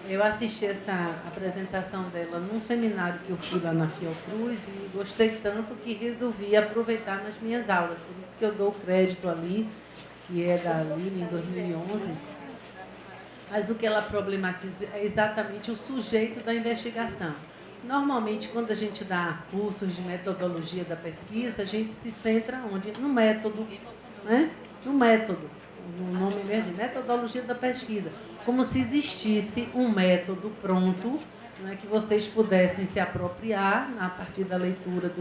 Eu assisti essa apresentação dela num seminário que eu fui lá na Fiocruz e gostei tanto que resolvi aproveitar nas minhas aulas. Por isso que eu dou crédito ali, que é da Lili, em 2011. Mas o que ela problematiza é exatamente o sujeito da investigação. Normalmente, quando a gente dá cursos de metodologia da pesquisa, a gente se centra onde? No método, né? No método. O nome mesmo, metodologia da pesquisa. Como se existisse um método pronto, né, que vocês pudessem se apropriar a partir da leitura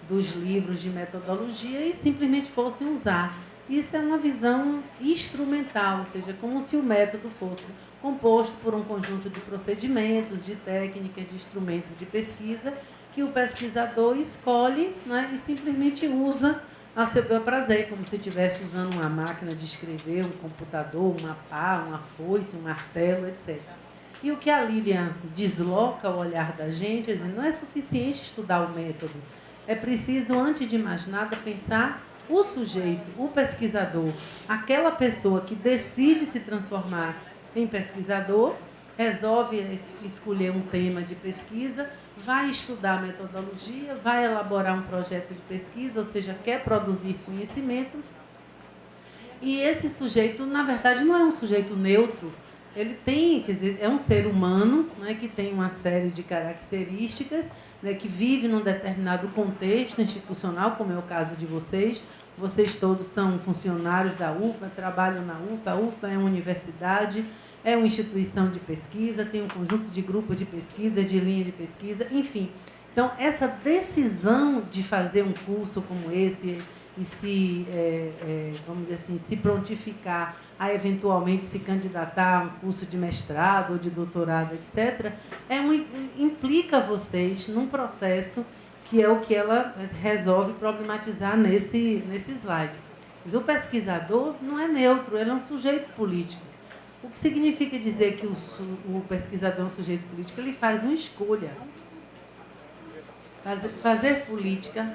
dos livros de metodologia e simplesmente fossem usar. Isso é uma visão instrumental, ou seja, como se o método fosse composto por um conjunto de procedimentos, de técnicas, de instrumentos de pesquisa, que o pesquisador escolhe, né, e simplesmente usa a seu bel prazer, como se estivesse usando uma máquina de escrever, um computador, uma pá, uma foice, um martelo, etc. E o que a Lilian desloca o olhar da gente, é dizer, não é suficiente estudar o método, é preciso, antes de mais nada, pensar o sujeito, o pesquisador, aquela pessoa que decide se transformar em pesquisador, resolve escolher um tema de pesquisa, vai estudar metodologia, vai elaborar um projeto de pesquisa, ou seja, quer produzir conhecimento. E esse sujeito, na verdade, não é um sujeito neutro, ele tem, quer dizer, é um ser humano, né, que tem uma série de características, né, que vive num determinado contexto institucional, como é o caso de vocês. Vocês todos são funcionários da UFBA, trabalham na UFBA. A UFBA é uma universidade, é uma instituição de pesquisa, tem um conjunto de grupos de pesquisa, de linha de pesquisa, enfim. Então, essa decisão de fazer um curso como esse e se, vamos dizer assim, se prontificar a eventualmente se candidatar a um curso de mestrado ou de doutorado, etc., implica vocês num processo que é o que ela resolve problematizar nesse slide. Mas o pesquisador não é neutro, ele é um sujeito político. O que significa dizer que o pesquisador é um sujeito político? Ele faz uma escolha. Fazer política,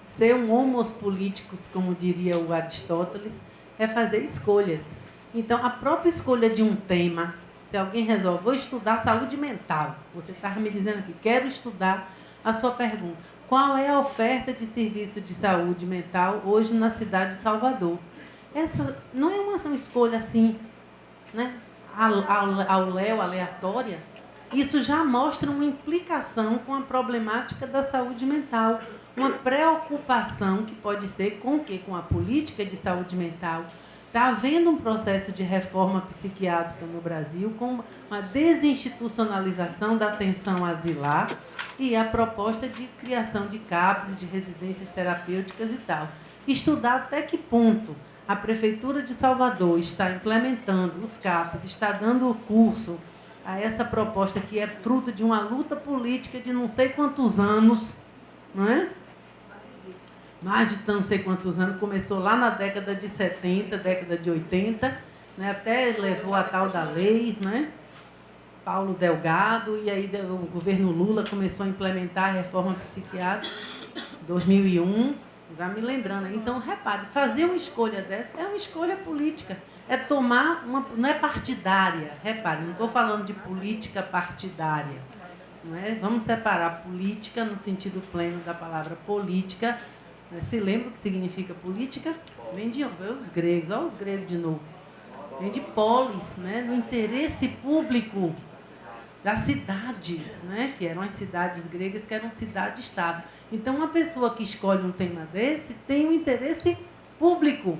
ser um homos políticos, como diria o Aristóteles, é fazer escolhas. Então, a própria escolha de um tema, se alguém resolve, vou estudar saúde mental, você estava me dizendo aqui, quero estudar a sua pergunta. Qual é a oferta de serviço de saúde mental hoje na cidade de Salvador? Essa não é uma escolha assim, né, ao léu, aleatória. Isso já mostra uma implicação com a problemática da saúde mental, uma preocupação que pode ser com o quê? Com a política de saúde mental. Está havendo um processo de reforma psiquiátrica no Brasil, com uma desinstitucionalização da atenção asilar e a proposta de criação de CAPs, de residências terapêuticas e tal. Estudar até que ponto a Prefeitura de Salvador está implementando os CAPs, está dando o curso a essa proposta que é fruto de uma luta política de não sei quantos anos, não é? Mais de não sei quantos anos, começou lá na década de 70, década de 80, né, até levou a tal da lei, né, Paulo Delgado, e aí o governo Lula começou a implementar a reforma psiquiátrica, 2001, vai me lembrando. Então, repare, fazer uma escolha dessa é uma escolha política, é tomar uma, não é partidária, repare, não estou falando de política partidária, não é? Vamos separar política no sentido pleno da palavra política. Se lembra o que significa política? Vem de os gregos, olha os gregos de novo. Vem de polis, né? No interesse público da cidade, né? Que eram as cidades gregas, que eram cidade-estado. Então, uma pessoa que escolhe um tema desse tem um interesse público.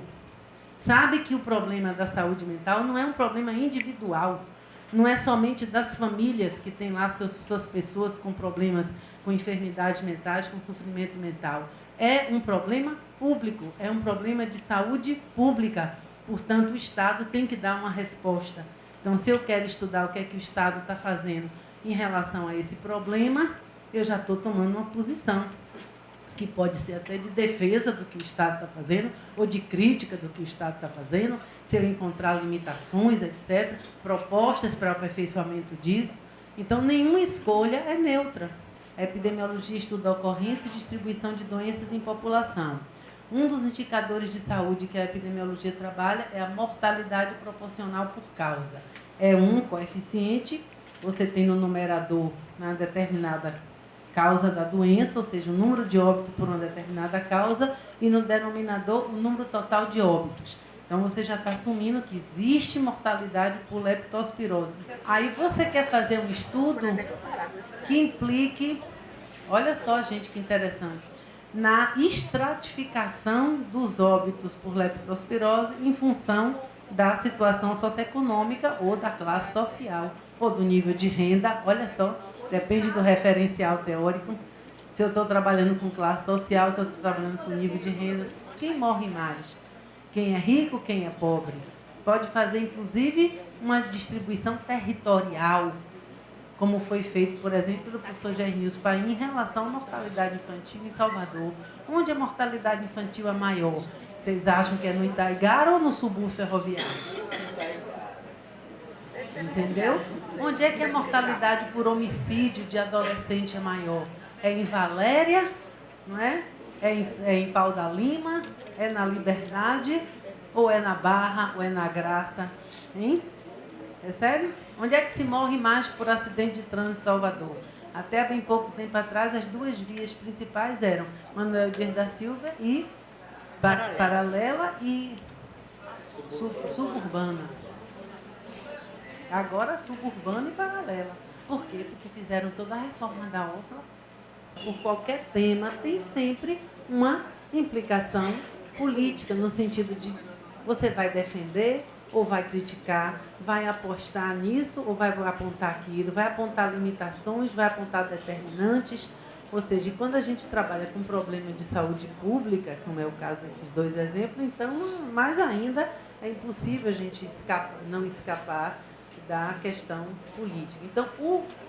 Sabe que o problema da saúde mental não é um problema individual. Não é somente das famílias que têm lá suas pessoas com problemas, com enfermidades mentais, com sofrimento mental. É um problema público, é um problema de saúde pública. Portanto, o Estado tem que dar uma resposta. Então, se eu quero estudar o que é que o Estado está fazendo em relação a esse problema, eu já estou tomando uma posição, que pode ser até de defesa do que o Estado está fazendo, ou de crítica do que o Estado está fazendo, se eu encontrar limitações, etc., propostas para o aperfeiçoamento disso. Então, nenhuma escolha é neutra. A epidemiologia estuda a ocorrência e distribuição de doenças em população. Um dos indicadores de saúde que a epidemiologia trabalha é a mortalidade proporcional por causa. é um coeficiente, você tem no numerador uma determinada causa da doença, ou seja, o número de óbitos por uma determinada causa, e no denominador o número total de óbitos. Então, você já está assumindo que existe mortalidade por leptospirose. Aí você quer fazer um estudo que implique, olha só, gente, que interessante, na estratificação dos óbitos por leptospirose em função da situação socioeconômica ou da classe social, ou do nível de renda, olha só, depende do referencial teórico. Se eu estou trabalhando com classe social, se eu estou trabalhando com nível de renda, quem morre mais? Quem é rico, quem é pobre? Pode fazer, inclusive, uma distribuição territorial, como foi feito, por exemplo, pelo professor Jair Nilson Paim em relação à mortalidade infantil em Salvador. Onde a mortalidade infantil é maior? Vocês acham que é no Itaigara ou no subúrbio ferroviário? Entendeu? Onde é que a mortalidade por homicídio de adolescente é maior? É em Valéria, não é? É em Pau da Lima? É na Liberdade? Ou é na Barra? Ou é na Graça? Hein? Percebe? Onde é que se morre mais por acidente de trânsito em Salvador? Até bem pouco tempo atrás, as duas vias principais eram Manuel Dias da Silva e Paralela e Suburbana. Agora, Suburbana e Paralela. Por quê? Porque fizeram toda a reforma da orla. Por qualquer tema, tem sempre uma implicação política, no sentido de você vai defender ou vai criticar, vai apostar nisso ou vai apontar aquilo, vai apontar limitações, vai apontar determinantes. Ou seja, quando a gente trabalha com problema de saúde pública, como é o caso desses dois exemplos, então, mais ainda, é impossível a gente não escapar da questão política. Então,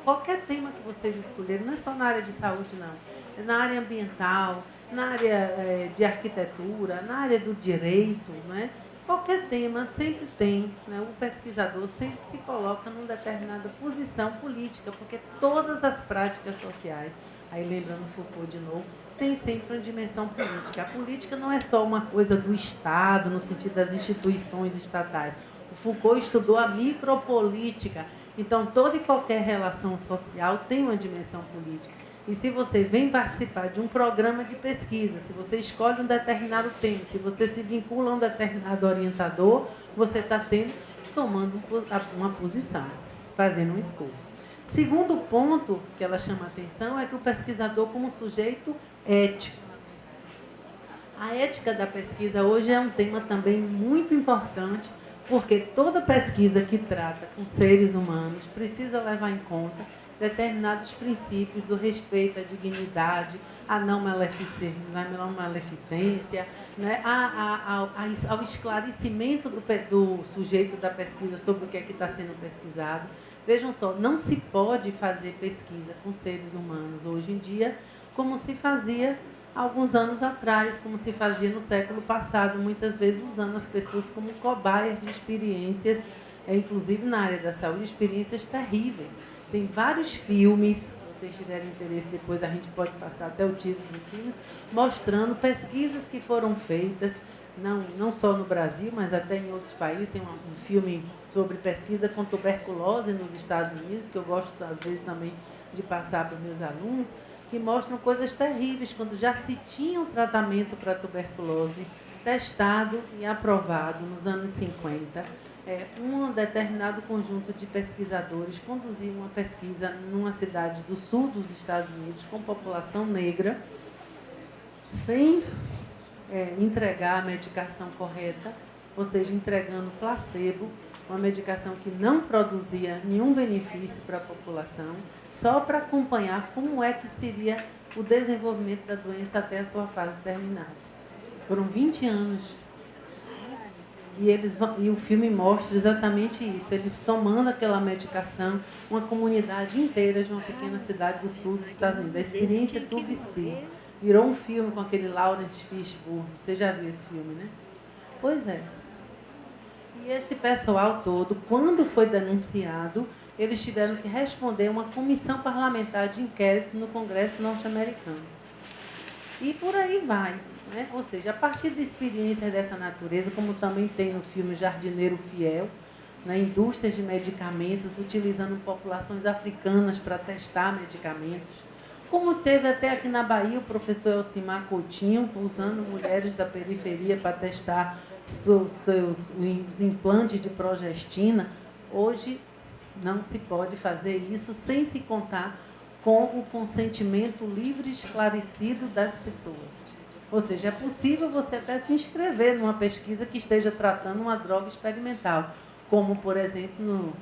qualquer tema que vocês escolherem, não é só na área de saúde, não. É na área ambiental, na área de arquitetura, na área do direito, né? Qualquer tema sempre tem, né? O pesquisador sempre se coloca numa determinada posição política, porque todas as práticas sociais, aí lembrando Foucault de novo, tem sempre uma dimensão política. A política não é só uma coisa do Estado, no sentido das instituições estatais. O Foucault estudou a micropolítica. Então, toda e qualquer relação social tem uma dimensão política. E se você vem participar de um programa de pesquisa, se você escolhe um determinado tema, se você se vincula a um determinado orientador, você está tomando uma posição, fazendo uma escolha. Segundo ponto que ela chama a atenção é que o pesquisador como sujeito ético. A ética da pesquisa hoje é um tema também muito importante, porque toda pesquisa que trata com seres humanos precisa levar em conta determinados princípios do respeito à dignidade, à não maleficência, né? Ao esclarecimento do sujeito da pesquisa sobre o que é que está sendo pesquisado. Vejam só, não se pode fazer pesquisa com seres humanos hoje em dia como se fazia alguns anos atrás, como se fazia no século passado, muitas vezes usando as pessoas como cobaias de experiências, inclusive na área da saúde, experiências terríveis. Tem vários filmes, se vocês tiverem interesse, depois a gente pode passar até o título do filme, mostrando pesquisas que foram feitas, não só no Brasil, mas até em outros países. Tem um filme sobre pesquisa com tuberculose nos Estados Unidos, que eu gosto, às vezes, também de passar para os meus alunos, que mostram coisas terríveis, quando já se tinha um tratamento para a tuberculose testado e aprovado nos anos 50. Um determinado conjunto de pesquisadores conduziu uma pesquisa numa cidade do sul dos Estados Unidos com população negra, sem entregar a medicação correta, ou seja, entregando placebo, uma medicação que não produzia nenhum benefício para a população, só para acompanhar como é que seria o desenvolvimento da doença até a sua fase terminal. Foram 20 anos. E o filme mostra exatamente isso, eles tomando aquela medicação, uma comunidade inteira de uma pequena cidade do sul dos Estados Unidos. A experiência Tuvisi. Virou um filme com aquele Lawrence Fishburne. Você já viu esse filme, né? Pois é. E esse pessoal todo, quando foi denunciado, eles tiveram que responder a uma comissão parlamentar de inquérito no Congresso norte-americano. E por aí vai. Né? Ou seja, a partir de experiências dessa natureza, como também tem no filme Jardineiro Fiel, né, indústrias de medicamentos, utilizando populações africanas para testar medicamentos. Como teve até aqui na Bahia o professor Elcimar Coutinho, usando mulheres da periferia para testar os implantes de progestina. Hoje não se pode fazer isso sem se contar com o consentimento livre e esclarecido das pessoas. Ou seja, é possível você até se inscrever numa pesquisa que esteja tratando uma droga experimental, como, por exemplo,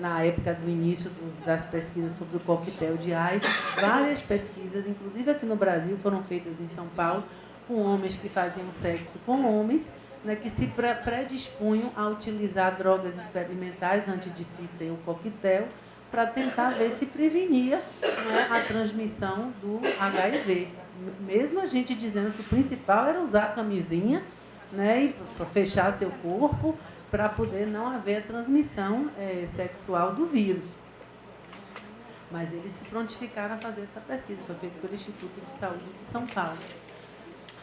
na época do início das pesquisas sobre o coquetel de AIDS, várias pesquisas, inclusive aqui no Brasil, foram feitas em São Paulo, com homens que faziam sexo com homens, né, que se predispunham a utilizar drogas experimentais antes de se ter o coquetel, para tentar ver se prevenia, né, a transmissão do HIV. Mesmo a gente dizendo que o principal era usar a camisinha, né, e para fechar seu corpo, para poder não haver a transmissão sexual do vírus. Mas eles se prontificaram a fazer essa pesquisa, foi feita pelo Instituto de Saúde de São Paulo.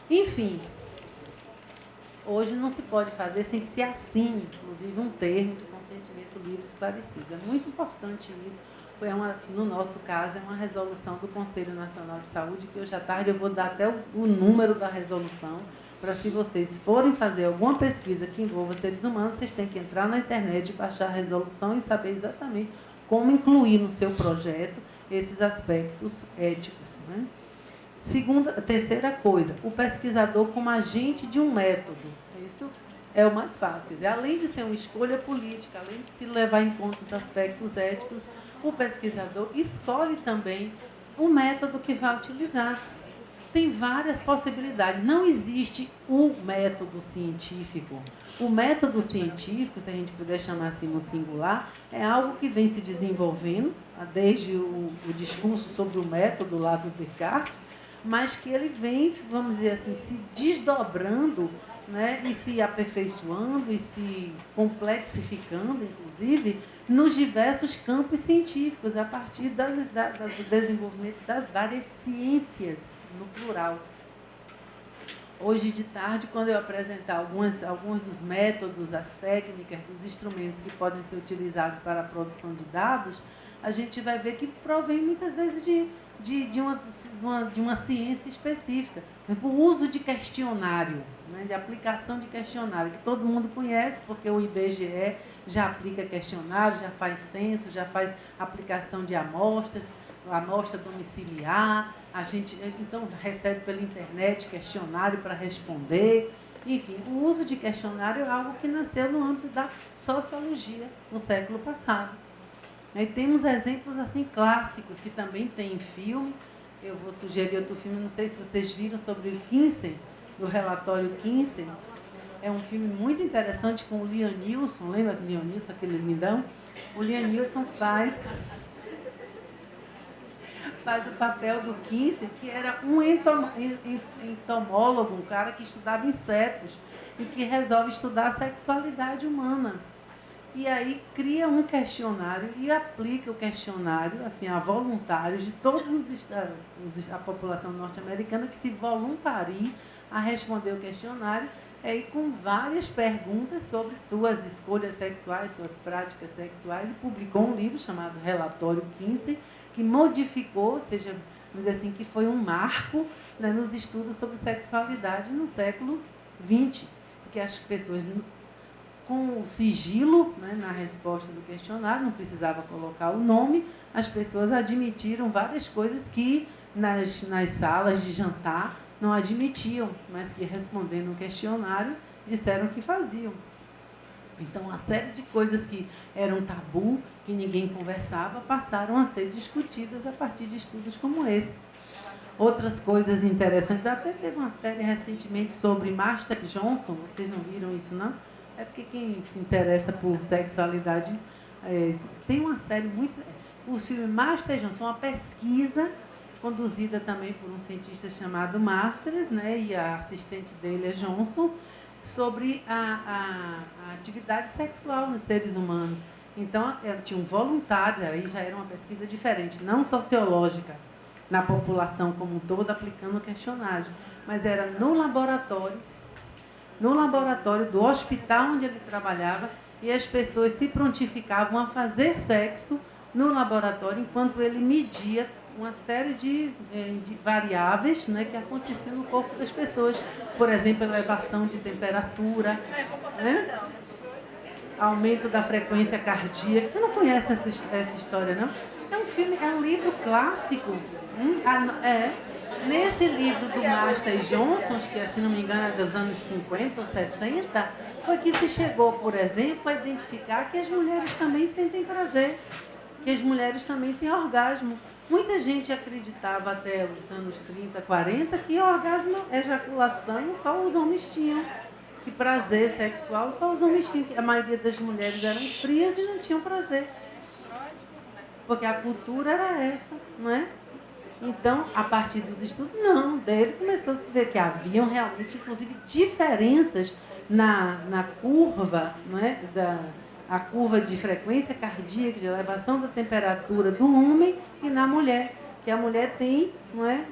Enfim, hoje não se pode fazer sem que se assine, inclusive, um termo de consentimento livre e esclarecido. É muito importante isso. No nosso caso, é uma resolução do Conselho Nacional de Saúde, que hoje à tarde eu vou dar até o número da resolução, para se vocês forem fazer alguma pesquisa que envolva seres humanos, vocês têm que entrar na internet, baixar a resolução e saber exatamente como incluir no seu projeto esses aspectos éticos, né? Terceira coisa, o pesquisador como agente de um método. Isso é o mais fácil. Quer dizer, além de ser uma escolha política, além de se levar em conta os aspectos éticos, o pesquisador escolhe também o método que vai utilizar. Tem várias possibilidades. Não existe o método científico. O método científico, se a gente puder chamar assim no singular, é algo que vem se desenvolvendo, desde o discurso sobre o método lá do Descartes, mas que ele vem, vamos dizer assim, se desdobrando, né, e se aperfeiçoando e se complexificando, inclusive, nos diversos campos científicos, a partir do desenvolvimento das várias ciências, no plural. Hoje de tarde, quando eu apresentar alguns dos métodos, as técnicas, dos instrumentos que podem ser utilizados para a produção de dados, a gente vai ver que provém muitas vezes de uma ciência específica. Por exemplo, o uso de questionário, né, de aplicação de questionário, que todo mundo conhece, porque o IBGE já aplica questionário, já faz censo, já faz aplicação de amostra domiciliar, a gente então recebe pela internet questionário para responder. Enfim, o uso de questionário é algo que nasceu no âmbito da sociologia no século passado. E temos exemplos assim clássicos que também tem em filme. Eu vou sugerir outro filme, não sei se vocês viram, sobre o Kinsey, do relatório Kinsey. É um filme muito interessante com o Liam Neeson. Lembra do Liam Neeson, aquele lindão? O Liam Neeson faz o papel do Kinsey, que era um entomólogo, um cara que estudava insetos e que resolve estudar a sexualidade humana. E aí cria um questionário e aplica o questionário assim, a voluntários de todos a população norte-americana que se voluntarie a responder o questionário, com várias perguntas sobre suas escolhas sexuais, suas práticas sexuais, e publicou um livro chamado Relatório Kinsey, que modificou, ou seja, vamos dizer assim, que foi um marco, né, nos estudos sobre sexualidade no século XX, porque as pessoas, com o sigilo, né, na resposta do questionário, não precisava colocar o nome, as pessoas admitiram várias coisas que nas salas de jantar não admitiam, mas que, respondendo o questionário, disseram que faziam. Então, uma série de coisas que eram tabu, que ninguém conversava, passaram a ser discutidas a partir de estudos como esse. Outras coisas interessantes, até teve uma série recentemente sobre Master Johnson, vocês não viram isso, não? É porque quem se interessa por sexualidade, tem uma série muito... O filme Master Johnson, uma pesquisa conduzida também por um cientista chamado Masters, né, e a assistente dele é Johnson, sobre a atividade sexual nos seres humanos. Então, tinha um voluntário, aí já era uma pesquisa diferente, não sociológica, na população como um todo, aplicando o questionário, mas era no laboratório do hospital onde ele trabalhava, e as pessoas se prontificavam a fazer sexo no laboratório, enquanto ele media uma série de variáveis, né, que aconteciam no corpo das pessoas. Por exemplo, elevação de temperatura, né? Aumento da frequência cardíaca. Você não conhece essa história, não? É um filme, é um livro clássico. Nesse livro do Master Johnson, que, se não me engano, é dos anos 50 ou 60, foi que se chegou, por exemplo, a identificar que as mulheres também sentem prazer, que as mulheres também têm orgasmo. Muita gente acreditava até os anos 30, 40 que orgasmo, ejaculação, só os homens tinham. Que prazer sexual só os homens tinham. A maioria das mulheres eram frias e não tinham prazer. Porque a cultura era essa, não é? Então, a partir dos estudos, não. Dele começou a se ver que haviam realmente, inclusive, diferenças na curva, não é? A curva de frequência cardíaca, de elevação da temperatura do homem e na mulher. Que a mulher tem, não é?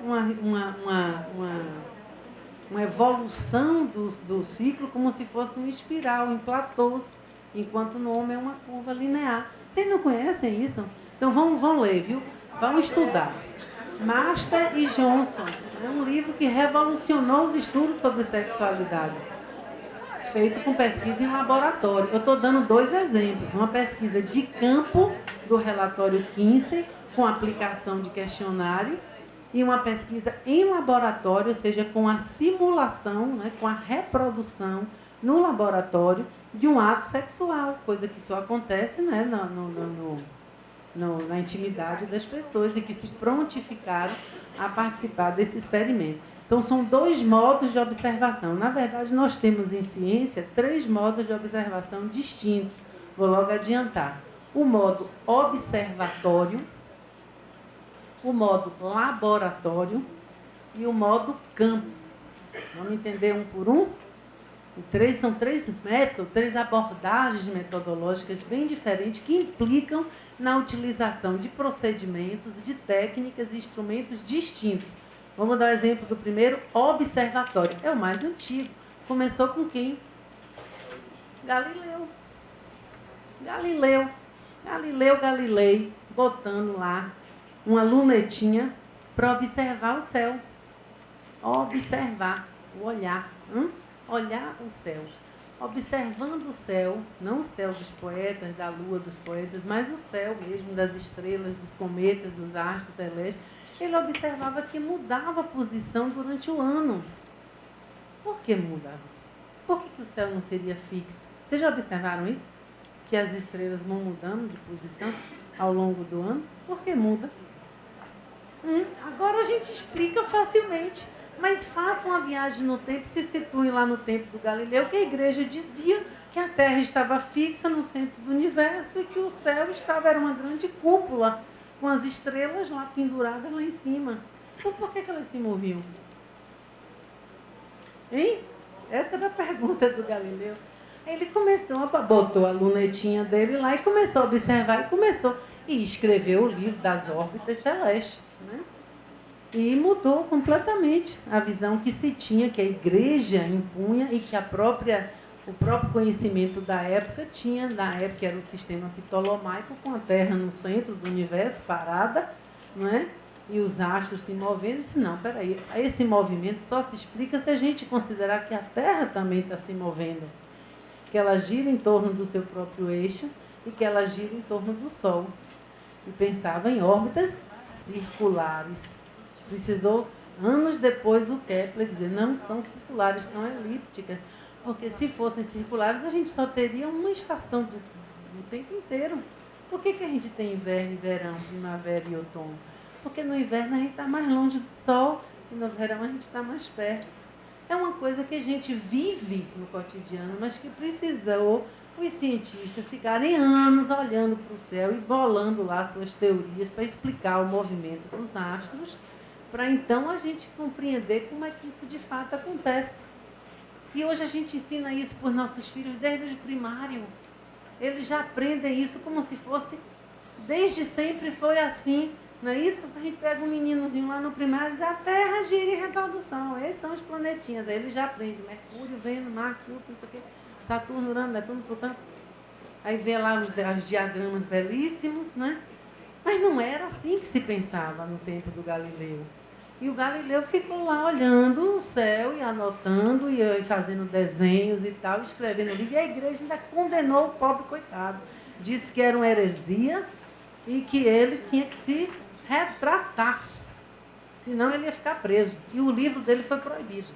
Uma evolução do ciclo como se fosse uma espiral, em platôs, enquanto no homem é uma curva linear. Vocês não conhecem isso? Então vão ler, viu? Vão estudar. Master e Johnson. É um livro que revolucionou os estudos sobre sexualidade. Feito com pesquisa em laboratório. Eu estou dando 2 exemplos. Uma pesquisa de campo do relatório Kinsey, com aplicação de questionário, e uma pesquisa em laboratório, ou seja, com a simulação, né, com a reprodução no laboratório de um ato sexual, coisa que só acontece, né, na intimidade das pessoas e que se prontificaram a participar desse experimento. Então, são 2 modos de observação. Na verdade, nós temos em ciência 3 modos de observação distintos. Vou logo adiantar. O modo observatório, o modo laboratório e o modo campo. Vamos entender um por um? São 3 métodos, 3 abordagens metodológicas bem diferentes que implicam na utilização de procedimentos, de técnicas e instrumentos distintos. Vamos dar o exemplo do primeiro, observatório. É o mais antigo. Começou com quem? Galilei, botando lá uma lunetinha para observar o céu. Observar, o olhar. Olhar o céu. Observando o céu, não o céu dos poetas, da lua dos poetas, mas o céu mesmo, das estrelas, dos cometas, dos astros celestes. Ele observava que mudava a posição durante o ano. Por que mudava? Por que o céu não seria fixo? Vocês já observaram isso? Que as estrelas vão mudando de posição ao longo do ano? Por que muda? Agora a gente explica facilmente. Mas façam uma viagem no tempo, se situem lá no tempo do Galileu, que a igreja dizia que a Terra estava fixa no centro do universo e que o céu era uma grande cúpula, com as estrelas lá penduradas lá em cima. Então por que elas se moviam? Hein? Essa era a pergunta do Galileu. Ele botou a lunetinha dele lá e começou a observar e escreveu o livro das órbitas celestes, né? E mudou completamente a visão que se tinha, que a igreja impunha e que o próprio conhecimento da época tinha, na época que era o sistema ptolomaico, com a Terra no centro do universo, parada, não é? E os astros se movendo. Disse, não, peraí, esse movimento só se explica se a gente considerar que a Terra também está se movendo, que ela gira em torno do seu próprio eixo e que ela gira em torno do Sol. E pensava em órbitas circulares. Precisou, anos depois, o Kepler dizer, não são circulares, são elípticas. Porque se fossem circulares, a gente só teria uma estação do tempo inteiro. Por que a gente tem inverno e verão, primavera e outono? Porque no inverno a gente está mais longe do Sol e no verão a gente está mais perto. É uma coisa que a gente vive no cotidiano, mas que precisou os cientistas ficarem anos olhando para o céu e bolando lá suas teorias para explicar o movimento dos astros, para então a gente compreender como é que isso de fato acontece. E hoje a gente ensina isso para os nossos filhos desde o primário. Eles já aprendem isso como se fosse, desde sempre foi assim, não é isso? A gente pega um meninozinho lá no primário e diz, a Terra gira em revolução, esses são os planetinhas. Aí ele já aprende, Mercúrio, Vênus, Marte, Júpiter, não sei o quê, Saturno, Urano, Netuno, Plutão. Aí vê lá os diagramas belíssimos, né? Mas não era assim que se pensava no tempo do Galileu. E o Galileu ficou lá olhando o céu e anotando e fazendo desenhos e tal, escrevendo livro. E a igreja ainda condenou o pobre coitado. Disse que era uma heresia e que ele tinha que se retratar. Senão ele ia ficar preso. E o livro dele foi proibido.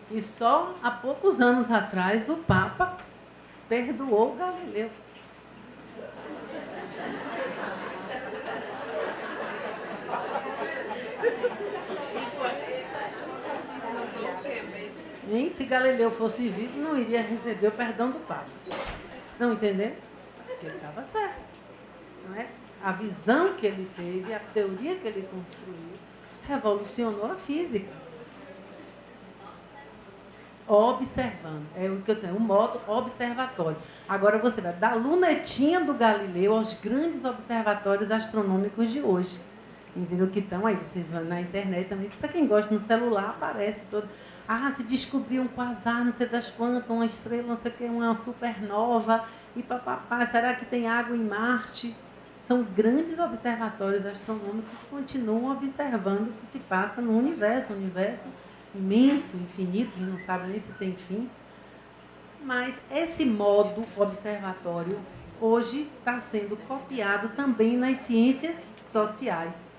E só há poucos anos atrás o Papa perdoou o Galileu. E se Galileu fosse vivo, não iria receber o perdão do Papa. Estão entendendo? Porque ele estava certo. Não é? A visão que ele teve, a teoria que ele construiu, revolucionou a física. Observando. É o que eu tenho, o modo observatório. Agora você vai da lunetinha do Galileu aos grandes observatórios astronômicos de hoje. Entendeu? Que estão aí, vocês vão na internet também. Para quem gosta, no celular aparece todo. Ah, se descobriu um quasar, não sei das quantas, uma estrela, não sei o que, uma supernova, e papapá, será que tem água em Marte? São grandes observatórios astronômicos que continuam observando o que se passa no universo, imenso, infinito, que não sabe nem se tem fim. Mas esse modo observatório hoje está sendo copiado também nas ciências sociais.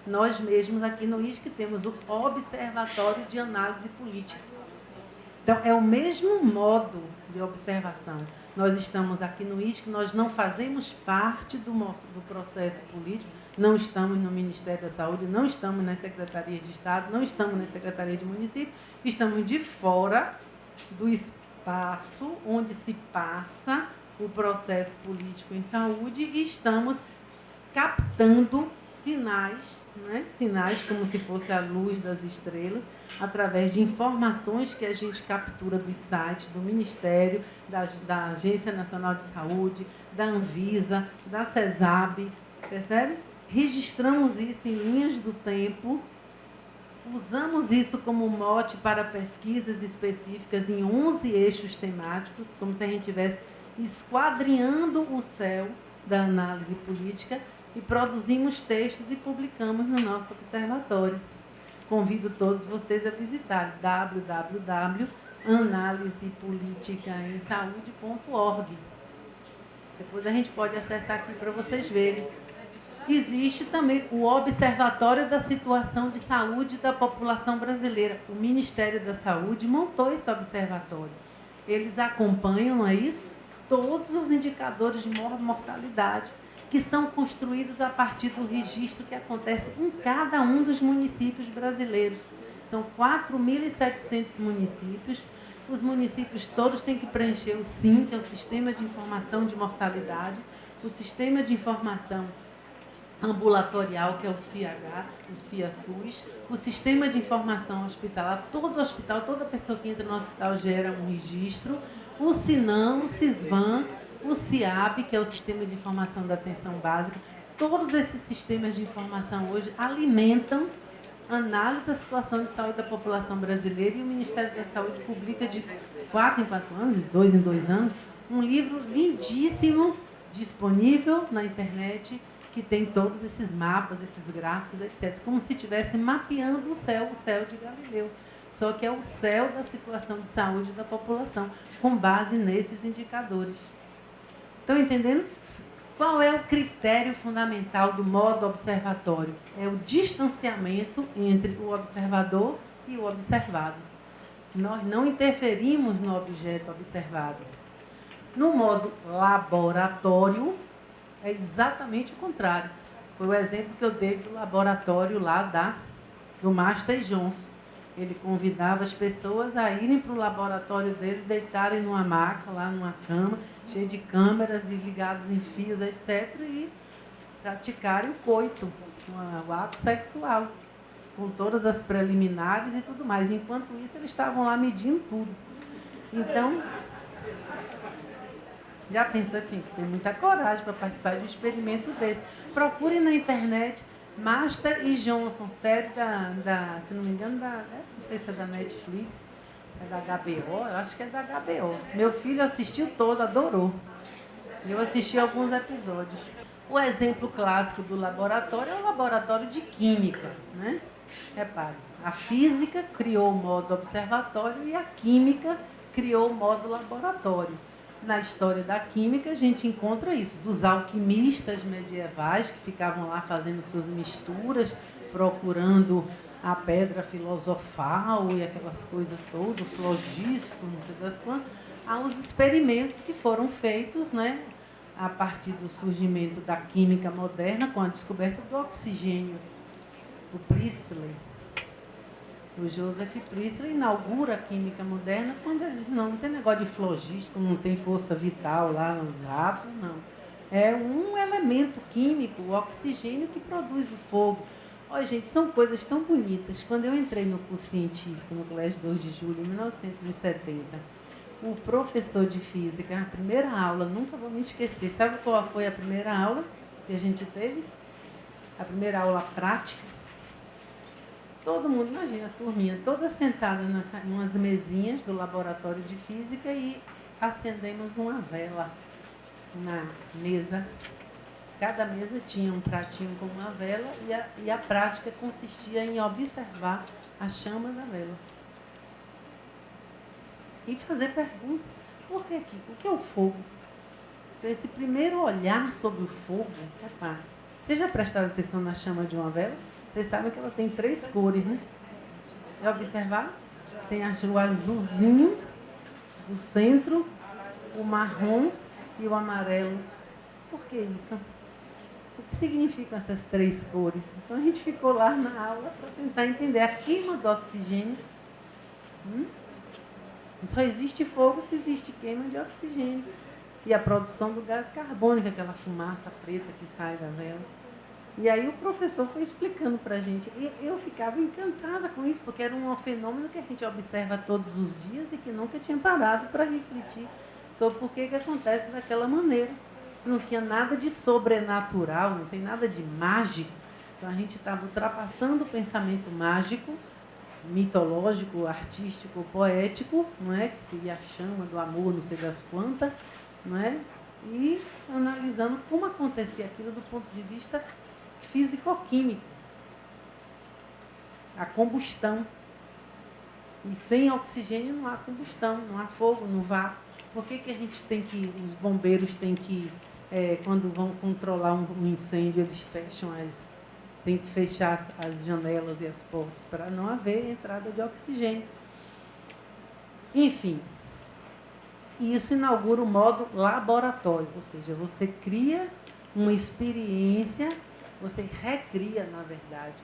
Nós mesmos aqui no ISC temos o Observatório de Análise Política. Então, é o mesmo modo de observação. Nós estamos aqui no ISC, nós não fazemos parte do processo político, não estamos no Ministério da Saúde, não estamos na Secretaria de Estado, não estamos na Secretaria de Município, estamos de fora do espaço onde se passa o processo político em saúde e estamos captando sinais, né? Sinais como se fosse a luz das estrelas, através de informações que a gente captura dos sites do Ministério, da Agência Nacional de Saúde, da Anvisa, da CESAB, percebe? Registramos isso em linhas do tempo, usamos isso como mote para pesquisas específicas em 11 eixos temáticos, como se a gente estivesse esquadrinhando o céu da análise política, e produzimos textos e publicamos no nosso observatório. Convido todos vocês a visitar www.analisepoliticaemsaude.org. Depois a gente pode acessar aqui para vocês verem. Existe também o Observatório da Situação de Saúde da População Brasileira. O Ministério da Saúde montou esse observatório. Eles acompanham, não é isso? Todos os indicadores de mortalidade que são construídos a partir do registro que acontece em cada um dos municípios brasileiros. São 4.700 municípios. Os municípios todos têm que preencher o SIM, que é o Sistema de Informação de Mortalidade, o Sistema de Informação Ambulatorial, que é o CIH, o CIA-SUS, o Sistema de Informação Hospitalar. Todo hospital, toda pessoa que entra no hospital gera um registro, o SINAM, o SISVAN, o CIAB, que é o Sistema de Informação da Atenção Básica. Todos esses sistemas de informação hoje alimentam a análise da situação de saúde da população brasileira, e o Ministério da Saúde publica de 4 em 4 anos, de 2 em 2 anos, um livro lindíssimo, disponível na internet, que tem todos esses mapas, esses gráficos, etc. Como se estivesse mapeando o céu de Galileu. Só que é o céu da situação de saúde da população, com base nesses indicadores. Estão entendendo? Qual é o critério fundamental do modo observatório? É o distanciamento entre o observador e o observado. Nós não interferimos no objeto observado. No modo laboratório, é exatamente o contrário. Foi o exemplo que eu dei do laboratório lá do Master Johnson. Ele convidava as pessoas a irem para o laboratório dele, deitarem numa maca, lá numa cama, cheia de câmeras e ligados em fios, etc., e praticarem o coito, o ato sexual, com todas as preliminares e tudo mais. Enquanto isso, eles estavam lá medindo tudo. Então, já pensou, tinha que ter muita coragem para participar de um experimento desse. Procurem na internet Master e Johnson, série se não me engano, não sei se é da Netflix, É da HBO? Eu acho que é da HBO. Meu filho assistiu todo, adorou. Eu assisti alguns episódios. O exemplo clássico do laboratório é o laboratório de química, né? Repare, a física criou o modo observatório e a química criou o modo laboratório. Na história da química, a gente encontra isso, dos alquimistas medievais que ficavam lá fazendo suas misturas, procurando a pedra filosofal e aquelas coisas todas, o flogisto, não sei das quantas, aos experimentos que foram feitos, né, a partir do surgimento da química moderna, com a descoberta do oxigênio. O Priestley, o Joseph Priestley inaugura a química moderna quando ele diz, não tem negócio de flogístico, não tem força vital lá nos átomos, não. É um elemento químico, o oxigênio, que produz o fogo. Olha, gente, são coisas tão bonitas. Quando eu entrei no curso científico, no Colégio 2 de Julho, em 1970, o professor de física, a primeira aula, nunca vou me esquecer, sabe qual foi a primeira aula que a gente teve? A primeira aula prática. Todo mundo, imagina, a turminha toda sentada em umas mesinhas do laboratório de física e acendemos uma vela na mesa. Cada mesa tinha um pratinho com uma vela e a prática consistia em observar a chama da vela. E fazer perguntas. Por que aqui? O que é o fogo? Então, esse primeiro olhar sobre o fogo, repare. Vocês já prestaram atenção na chama de uma vela? Vocês sabem que ela tem 3 cores, né? Já observaram? Tem o azulzinho do centro, o marrom e o amarelo. Por que isso? O que significam essas 3 cores? Então a gente ficou lá na aula para tentar entender a queima do oxigênio. Só existe fogo se existe queima de oxigênio. E a produção do gás carbônico, aquela fumaça preta que sai da vela. E aí o professor foi explicando para a gente. E eu ficava encantada com isso, porque era um fenômeno que a gente observa todos os dias e que nunca tinha parado para refletir sobre por que acontece daquela maneira. Não tinha nada de sobrenatural, não tem nada de mágico. Então a gente estava ultrapassando o pensamento mágico, mitológico, artístico, poético, não é? Que seria a chama do amor, não sei das quantas, não é? E analisando como acontecia aquilo do ponto de vista físico-químico. A combustão. E sem oxigênio não há combustão, não há fogo, não vá. Por que a gente tem que, os bombeiros têm que, quando vão controlar um incêndio, eles fecham tem que fechar as janelas e as portas para não haver entrada de oxigênio. Enfim, isso inaugura o modo laboratório, ou seja, você cria uma experiência, você recria, na verdade,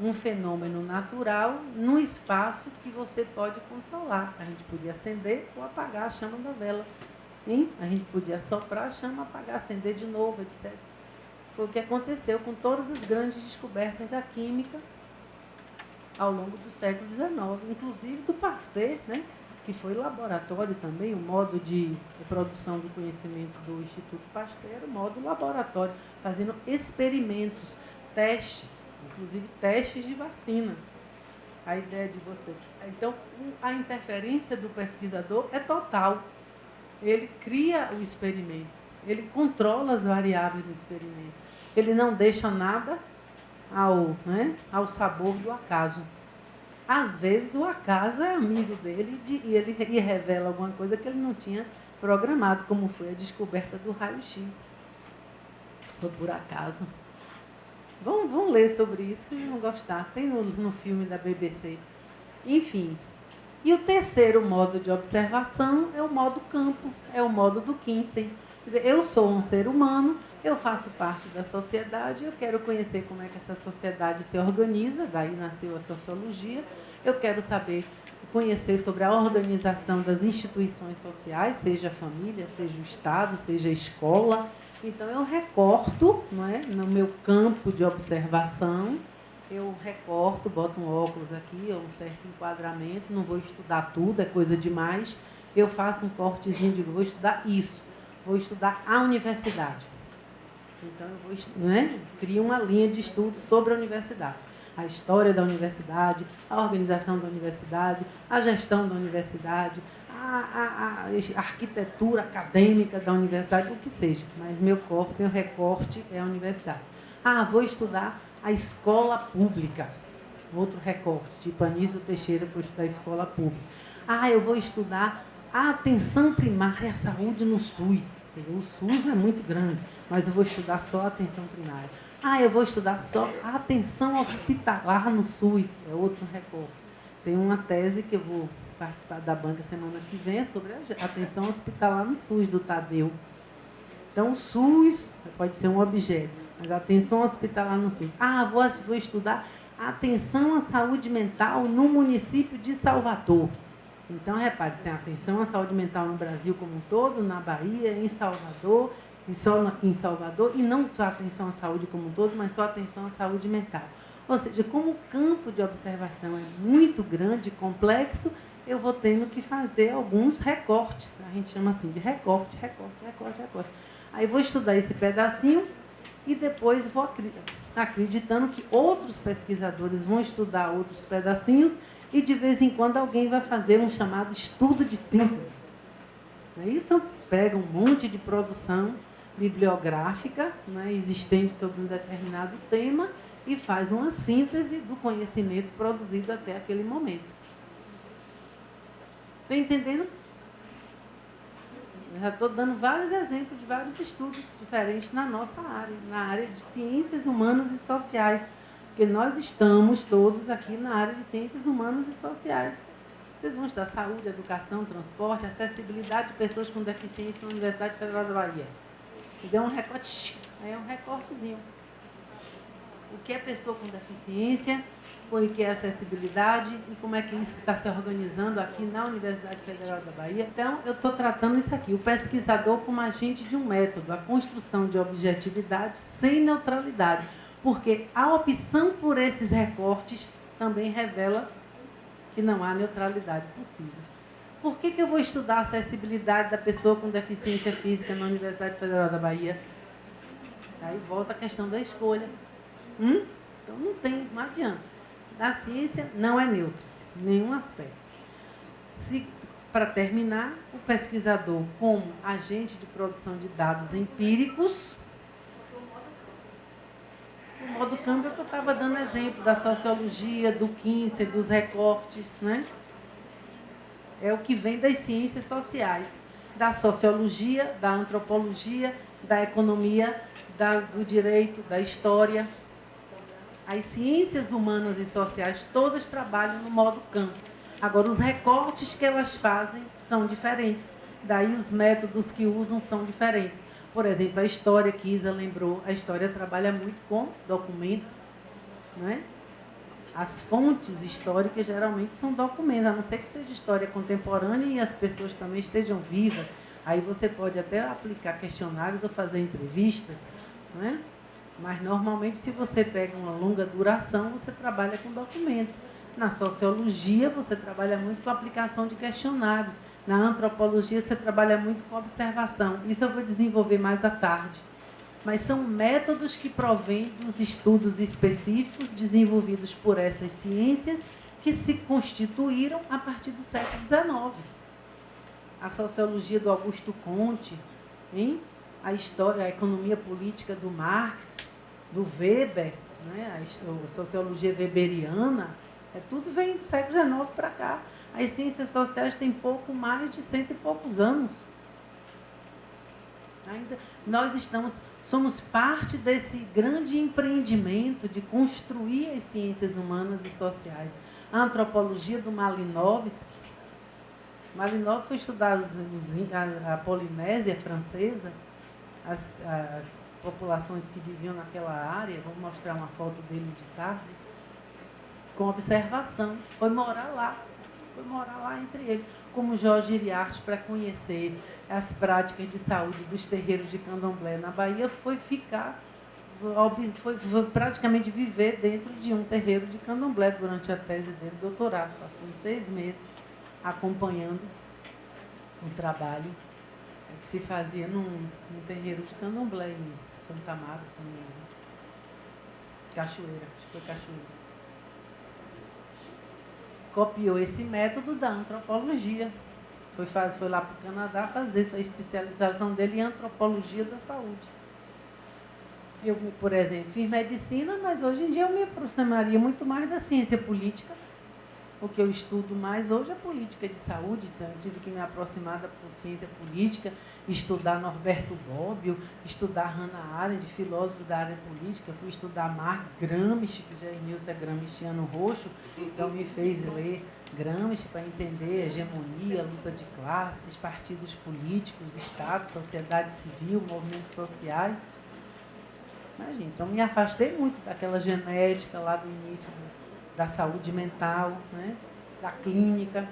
um fenômeno natural num espaço que você pode controlar. A gente podia acender ou apagar a chama da vela. Hein? A gente podia soprar a chama, apagar, acender de novo, etc. Foi o que aconteceu com todas as grandes descobertas da química ao longo do século XIX, inclusive do Pasteur, né? Que foi laboratório também, o modo de produção do conhecimento do Instituto Pasteur era o modo laboratório, fazendo experimentos, testes, inclusive testes de vacina. A ideia de você. Então, a interferência do pesquisador é total. Ele cria o experimento, ele controla as variáveis do experimento. Ele não deixa nada ao sabor do acaso. Às vezes, o acaso é amigo dele e ele revela alguma coisa que ele não tinha programado, como foi a descoberta do raio-x. Foi por acaso. Vão ler sobre isso, se não gostar. Tem no filme da BBC. Enfim. E o terceiro modo de observação é o modo campo, é o modo do Kinsey. Quer dizer, eu sou um ser humano, eu faço parte da sociedade, eu quero conhecer como é que essa sociedade se organiza, daí nasceu a sociologia, eu quero conhecer sobre a organização das instituições sociais, seja a família, seja o Estado, seja a escola. Então, eu recorto, não é, no meu campo de observação, eu recorto, boto um óculos aqui, um certo enquadramento, não vou estudar tudo, é coisa demais. Eu faço um cortezinho de vou estudar isso, vou estudar a universidade. Então, eu crio uma linha de estudo sobre a universidade. a história da universidade, a organização da universidade, a gestão da universidade, a arquitetura acadêmica da universidade, o que seja. Mas meu recorte é a universidade. Vou estudar a escola pública. Outro recorte, tipo Anísio Teixeira foi estudar a escola pública. Eu vou estudar a atenção primária à saúde no SUS. O SUS é muito grande, mas eu vou estudar só a atenção primária. Eu vou estudar só a atenção hospitalar no SUS. É outro recorte. Tem uma tese que eu vou participar da banca semana que vem sobre a atenção hospitalar no SUS, do Tadeu. Então, o SUS pode ser um objeto, mas a atenção hospitalar no SUS. Vou estudar a atenção à saúde mental no município de Salvador. Então, repare, tem atenção à saúde mental no Brasil como um todo, na Bahia, em Salvador, e só aqui em Salvador, e não só atenção à saúde como um todo, mas só atenção à saúde mental. Ou seja, como o campo de observação é muito grande e complexo, eu vou tendo que fazer alguns recortes. A gente chama assim de recorte. Aí vou estudar esse pedacinho e depois vou acreditando que outros pesquisadores vão estudar outros pedacinhos e, de vez em quando, alguém vai fazer um chamado estudo de síntese. Isso pega um monte de produção bibliográfica, existente sobre um determinado tema e faz uma síntese do conhecimento produzido até aquele momento. Está entendendo? Eu já estou dando vários exemplos de vários estudos diferentes na nossa área, na área de ciências humanas e sociais, porque nós estamos todos aqui na área de ciências humanas e sociais. Vocês vão estudar saúde, educação, transporte, acessibilidade de pessoas com deficiência na Universidade Federal da Bahia. E deu um recorte, aí é um recortezinho. O que é pessoa com deficiência, o que é acessibilidade e como é que isso está se organizando aqui na Universidade Federal da Bahia. Então, eu estou tratando isso aqui, o pesquisador como agente de um método, a construção de objetividade sem neutralidade, porque a opção por esses recortes também revela que não há neutralidade possível. Por que eu vou estudar a acessibilidade da pessoa com deficiência física na Universidade Federal da Bahia? Aí volta a questão da escolha. Então, não adianta. A ciência não é neutra, em nenhum aspecto. Para terminar, o pesquisador, como agente de produção de dados empíricos, o modo câmbio que eu estava dando exemplo, da sociologia, do Kinsey, dos recortes, é o que vem das ciências sociais, da sociologia, da antropologia, da economia, do direito, da história. As ciências humanas e sociais todas trabalham no modo campo. Agora, os recortes que elas fazem são diferentes. Daí, os métodos que usam são diferentes. Por exemplo, a história que Isa lembrou, a história trabalha muito com documento. As fontes históricas geralmente são documentos, a não ser que seja história contemporânea e as pessoas também estejam vivas. Aí você pode até aplicar questionários ou fazer entrevistas, Mas, normalmente, se você pega uma longa duração, você trabalha com documento. Na sociologia, você trabalha muito com a aplicação de questionários. Na antropologia, você trabalha muito com observação. Isso eu vou desenvolver mais à tarde. Mas são métodos que provêm dos estudos específicos desenvolvidos por essas ciências que se constituíram a partir do século XIX. A sociologia do Augusto Comte, a história, a economia política do Marx, do Weber, a sociologia weberiana, tudo vem do século XIX para cá. As ciências sociais têm pouco mais de 100 e poucos anos. Ainda nós somos parte desse grande empreendimento de construir as ciências humanas e sociais. A antropologia do Malinowski. Malinowski foi estudar a Polinésia francesa, as populações que viviam naquela área. Vou mostrar uma foto dele de tarde, com observação. Foi morar lá entre eles, como Jorge Iriarte, para conhecer as práticas de saúde dos terreiros de candomblé na Bahia, foi praticamente viver dentro de um terreiro de candomblé durante a tese dele, doutorado. Passou 6 meses acompanhando um trabalho que se fazia num terreiro de candomblé em Santa Amaro, Cachoeira, acho que foi Cachoeira. copiou esse método da antropologia. Foi lá para o Canadá fazer sua especialização dele em antropologia da saúde. Eu, por exemplo, fiz medicina, mas hoje em dia eu me aproximaria muito mais da ciência política. O que eu estudo mais hoje é política de saúde, então eu tive que me aproximar da ciência política, estudar Norberto Bobbio, estudar Hannah Arendt, filósofo da área política, fui estudar Marx, Gramsci, que já Nilson é gramsciano roxo, então me fez ler Gramsci para entender a hegemonia, a luta de classes, partidos políticos, Estado, sociedade civil, movimentos sociais. Imagina, então me afastei muito daquela genética lá do início da saúde mental, né? Da clínica.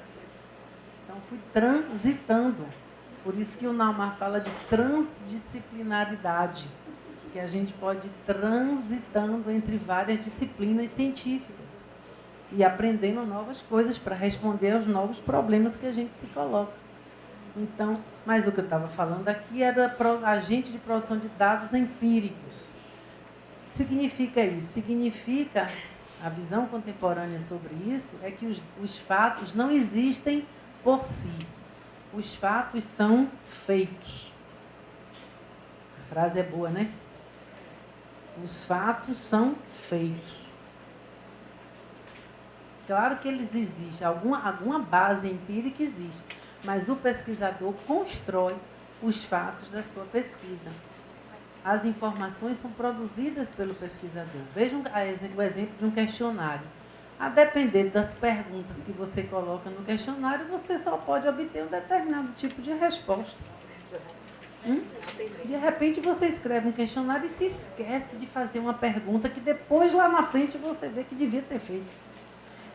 Então fui transitando. Por isso que o Naumar fala de transdisciplinaridade, que a gente pode ir transitando entre várias disciplinas científicas e aprendendo novas coisas para responder aos novos problemas que a gente se coloca. Então, mas o que eu estava falando aqui era agente de produção de dados empíricos. O que significa isso? Significa, a visão contemporânea sobre isso, é que os fatos não existem por si. Os fatos são feitos. A frase é boa, né? Os fatos são feitos. Claro que eles existem, alguma base empírica existe, mas o pesquisador constrói os fatos da sua pesquisa. As informações são produzidas pelo pesquisador. Vejam o exemplo de um questionário. A depender das perguntas que você coloca no questionário, você só pode obter um determinado tipo de resposta. De repente você escreve um questionário e se esquece de fazer uma pergunta que depois lá na frente você vê que devia ter feito.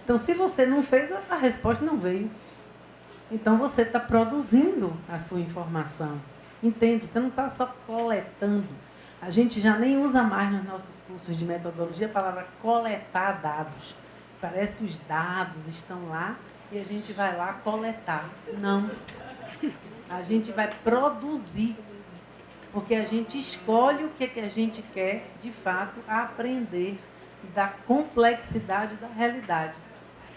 Então, se você não fez, a resposta não veio. Então, você está produzindo a sua informação. Entendo, você não está só coletando. A gente já nem usa mais nos nossos cursos de metodologia a palavra coletar dados. Parece que os dados estão lá e a gente vai lá coletar. Não. A gente vai produzir. Porque a gente escolhe o que a gente quer, de fato, aprender da complexidade da realidade.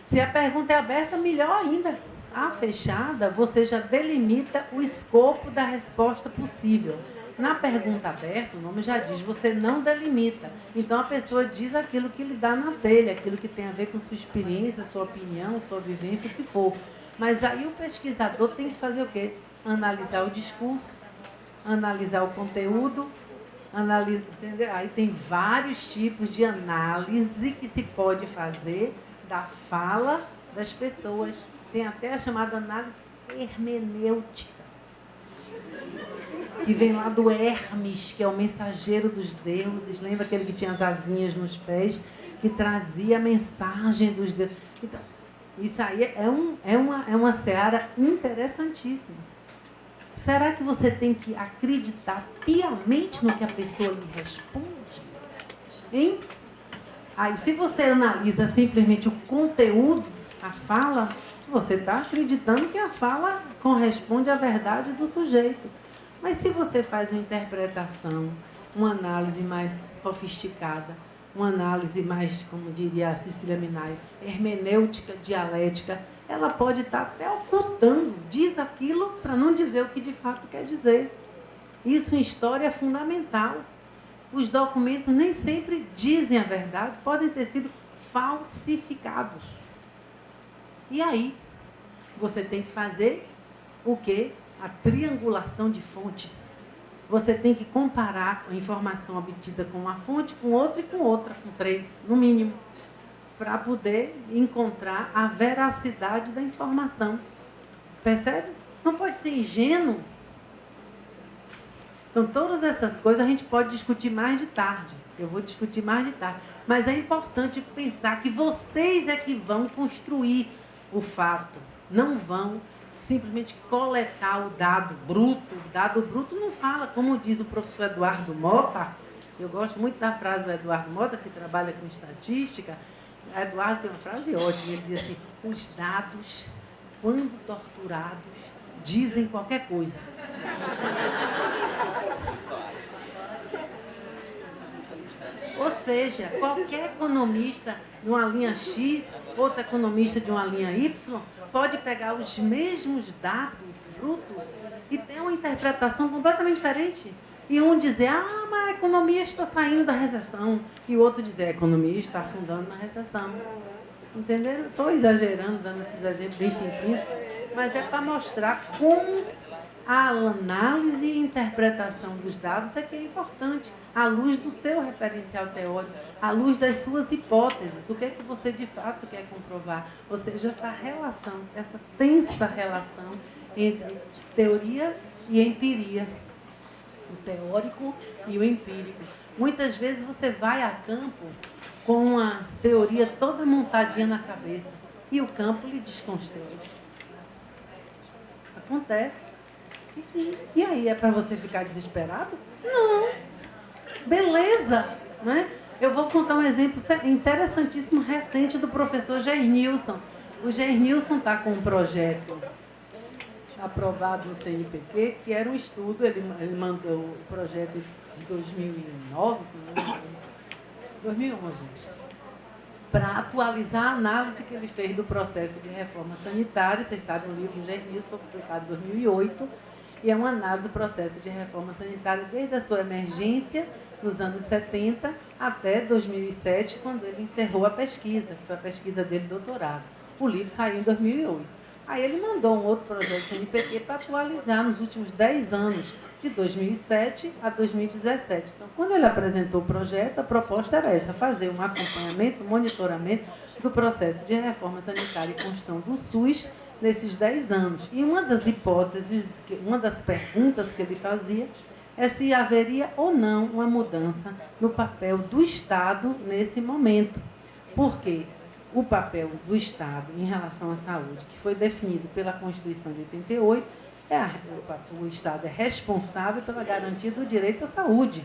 Se a pergunta é aberta, melhor ainda. A fechada, você já delimita o escopo da resposta possível. Na pergunta aberta, o nome já diz, você não delimita. Então, a pessoa diz aquilo que lhe dá na telha, aquilo que tem a ver com sua experiência, sua opinião, sua vivência, o que for. Mas aí o pesquisador tem que fazer o quê? Analisar o discurso, analisar o conteúdo, entendeu? Aí tem vários tipos de análise que se pode fazer da fala das pessoas. Tem até a chamada análise hermenêutica, que vem lá do Hermes, que é o mensageiro dos deuses. Lembra aquele que tinha as asinhas nos pés, que trazia a mensagem dos deuses? Então, isso aí é uma seara interessantíssima. Será que você tem que acreditar piamente no que a pessoa lhe responde? Hein? Aí, se você analisa simplesmente o conteúdo, a fala, você está acreditando que a fala corresponde à verdade do sujeito. Mas se você faz uma interpretação, uma análise mais sofisticada, uma análise mais, como diria a Cecília Minaio, hermenêutica, dialética, ela pode estar até ocultando, diz aquilo para não dizer o que de fato quer dizer. Isso em história é fundamental. Os documentos nem sempre dizem a verdade, podem ter sido falsificados. E aí, você tem que fazer o quê? A triangulação de fontes. Você tem que comparar a informação obtida com uma fonte, com outra e com outra, com 3, no mínimo, para poder encontrar a veracidade da informação. Percebe? Não pode ser ingênuo. Então, todas essas coisas a gente pode discutir mais de tarde. Eu vou discutir mais de tarde. Mas é importante pensar que vocês é que vão construir o fato. Não vão simplesmente coletar o dado bruto. O dado bruto não fala, como diz o professor Eduardo Mota. Eu gosto muito da frase do Eduardo Mota, que trabalha com estatística. O Eduardo tem uma frase ótima. Ele diz assim, os dados, quando torturados, dizem qualquer coisa. Ou seja, qualquer economista numa linha X outro economista de uma linha Y, pode pegar os mesmos dados brutos e ter uma interpretação completamente diferente. E um dizer, mas a economia está saindo da recessão. E o outro dizer, a economia está afundando na recessão. Entenderam? Estou exagerando, dando esses exemplos bem simplistas, mas é para mostrar como a análise e interpretação dos dados é que é importante, à luz do seu referencial teórico, à luz das suas hipóteses, o que é que você de fato quer comprovar. Ou seja, essa relação, essa tensa relação entre teoria e empiria, o teórico e o empírico. Muitas vezes você vai a campo com a teoria toda montadinha na cabeça e o campo lhe desconstrói. Acontece. E sim. E aí, é para você ficar desesperado? Não. Beleza. Né? Eu vou contar um exemplo interessantíssimo, recente, do professor Jair Nilson. O Jair Nilson está com um projeto aprovado no CNPq, que era um estudo, ele mandou o projeto em 2009, 2011, para atualizar a análise que ele fez do processo de reforma sanitária. Vocês sabem, o livro Jair Nilson foi publicado em 2008, e é uma análise do processo de reforma sanitária desde a sua emergência, nos anos 70, até 2007, quando ele encerrou a pesquisa, que foi a pesquisa dele de doutorado. O livro saiu em 2008. Aí ele mandou um outro projeto CNPq para atualizar nos últimos 10 anos, de 2007 a 2017. Então, quando ele apresentou o projeto, a proposta era essa, fazer um acompanhamento, um monitoramento do processo de reforma sanitária e construção do SUS nesses 10 anos. E uma das hipóteses, uma das perguntas que ele fazia é se haveria ou não uma mudança no papel do Estado nesse momento. Por quê? O papel do Estado em relação à saúde, que foi definido pela Constituição de 88, o Estado é responsável pela garantia do direito à saúde.